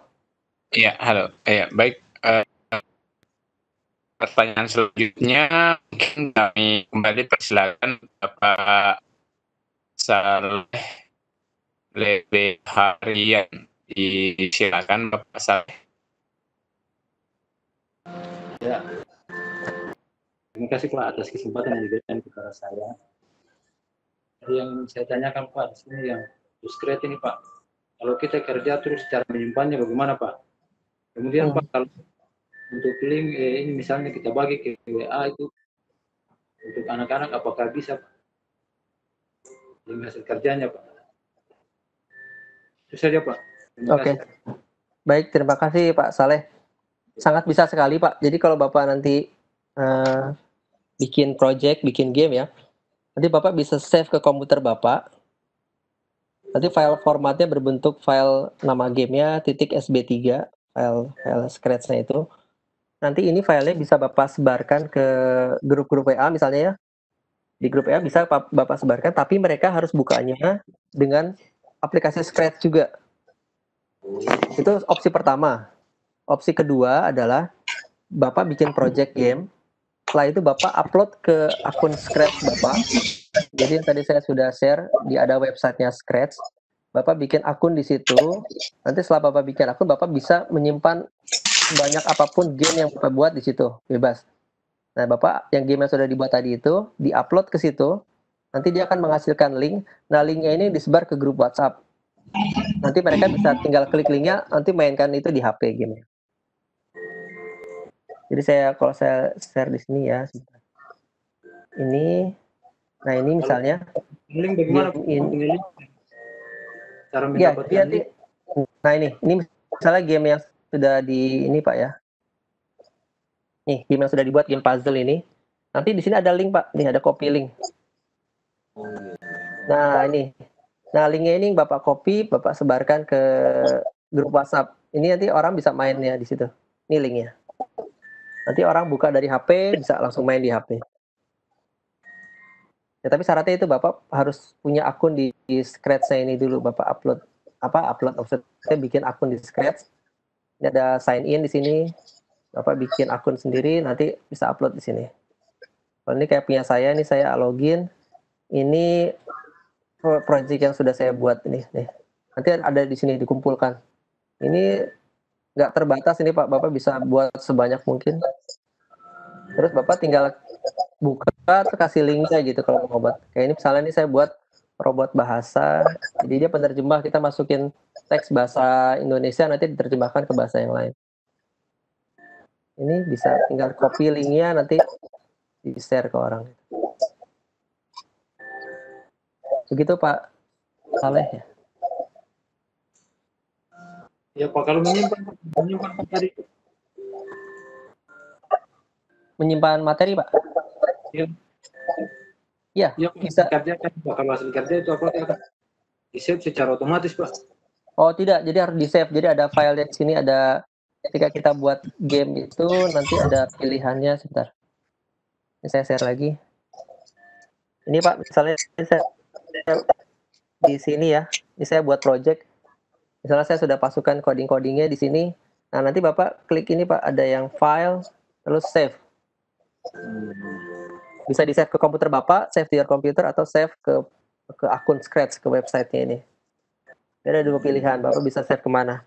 Iya, halo. Iya, baik. Pertanyaan selanjutnya mungkin kami kembali persilakan Bapak Saleh Lebe Harian. Silakan Bapak Saleh. Ya, terima kasih Pak atas kesempatan yang diberikan kepada saya. Jadi yang saya tanyakan Pak, di sini yang Scratch ini Pak, kalau kita kerja terus cara menyimpannya bagaimana Pak? Kemudian Pak, kalau untuk link ini misalnya kita bagi ke WA itu untuk anak-anak apakah bisa Pak? Link hasil kerjanya Pak. Itu saja Pak. Oke. Baik, terima kasih Pak Saleh. Sangat bisa sekali Pak. Jadi kalau Bapak nanti bikin project, bikin game ya, nanti Bapak bisa save ke komputer Bapak. Nanti file formatnya berbentuk file nama gamenya .sb3, file Scratch-nya itu. Nanti ini filenya bisa Bapak sebarkan ke grup-grup WA misalnya ya. Di grup WA bisa Bapak sebarkan, tapi mereka harus bukanya dengan aplikasi Scratch juga. Itu opsi pertama. Opsi kedua adalah Bapak bikin project game. Setelah itu Bapak upload ke akun Scratch Bapak. Jadi yang tadi saya sudah share, ada websitenya Scratch. Bapak bikin akun di situ. Nanti setelah Bapak bikin akun, Bapak bisa menyimpan banyak apapun game yang Bapak buat di situ, bebas. Nah, Bapak yang game yang sudah dibuat tadi itu diupload ke situ. Nanti dia akan menghasilkan link. Nah, linknya ini disebar ke grup WhatsApp. Nanti mereka bisa tinggal klik linknya, nanti mainkan itu di HP game. Jadi kalau saya share di sini ya, ini, nah ini misalnya, link bagaimana ini, cara ya, mendapatkan link? Nah ini misalnya game yang sudah di ini Pak ya, nih game yang sudah dibuat, game puzzle ini, nanti di sini ada link Pak, nih ada copy link. Nah ini, nah linknya ini Bapak copy, Bapak sebarkan ke grup WhatsApp. Ini nanti orang bisa mainnya di situ. Ini linknya. Nanti orang buka dari HP, bisa langsung main di HP. Ya, tapi syaratnya itu Bapak harus punya akun di Scratch-nya ini dulu. Bapak upload, maksudnya bikin akun di Scratch. Ini ada sign in di sini. Bapak bikin akun sendiri, nanti bisa upload di sini. Kalau ini kayak punya saya, ini saya login. Ini project yang sudah saya buat ini. Nih. Nanti ada di sini dikumpulkan. Ini nggak terbatas ini Pak, Bapak bisa buat sebanyak mungkin. Terus Bapak tinggal buka, terus kasih linknya gitu kalau mau buat. Kayak ini misalnya ini saya buat robot bahasa, jadi dia penerjemah, kita masukin teks bahasa Indonesia, nanti diterjemahkan ke bahasa yang lain. Ini bisa tinggal copy linknya, nanti di-share ke orang. Begitu Pak Saleh ya. Ya Pak, kalau menyimpan tadi. Menyimpan materi Pak? Ya. Ya, bisa. Kerja kan, kalau hasil kerja itu apa kan? Di-save secara otomatis Pak? Oh tidak, jadi harus di-save. Jadi ada file di sini, ada ketika kita buat game itu nanti ada pilihannya. Sebentar. Ini saya share lagi. Ini Pak, misalnya saya di sini ya. Ini saya buat project. Misalnya saya sudah pasukan coding-codingnya di sini. Nah, nanti Bapak klik ini Pak, ada yang file, terus save. Bisa di-save ke komputer Bapak, save di your computer, atau save ke akun Scratch, ke websitenya ini. Ada dua pilihan, Bapak bisa save kemana.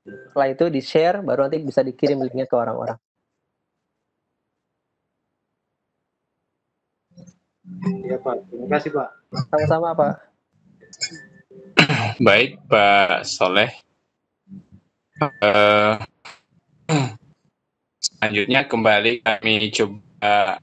Setelah itu di-share, baru nanti bisa dikirim linknya ke orang-orang. Ya Pak, terima kasih Pak. Sama-sama Pak. Baik Pak Soleh. Selanjutnya kembali kami coba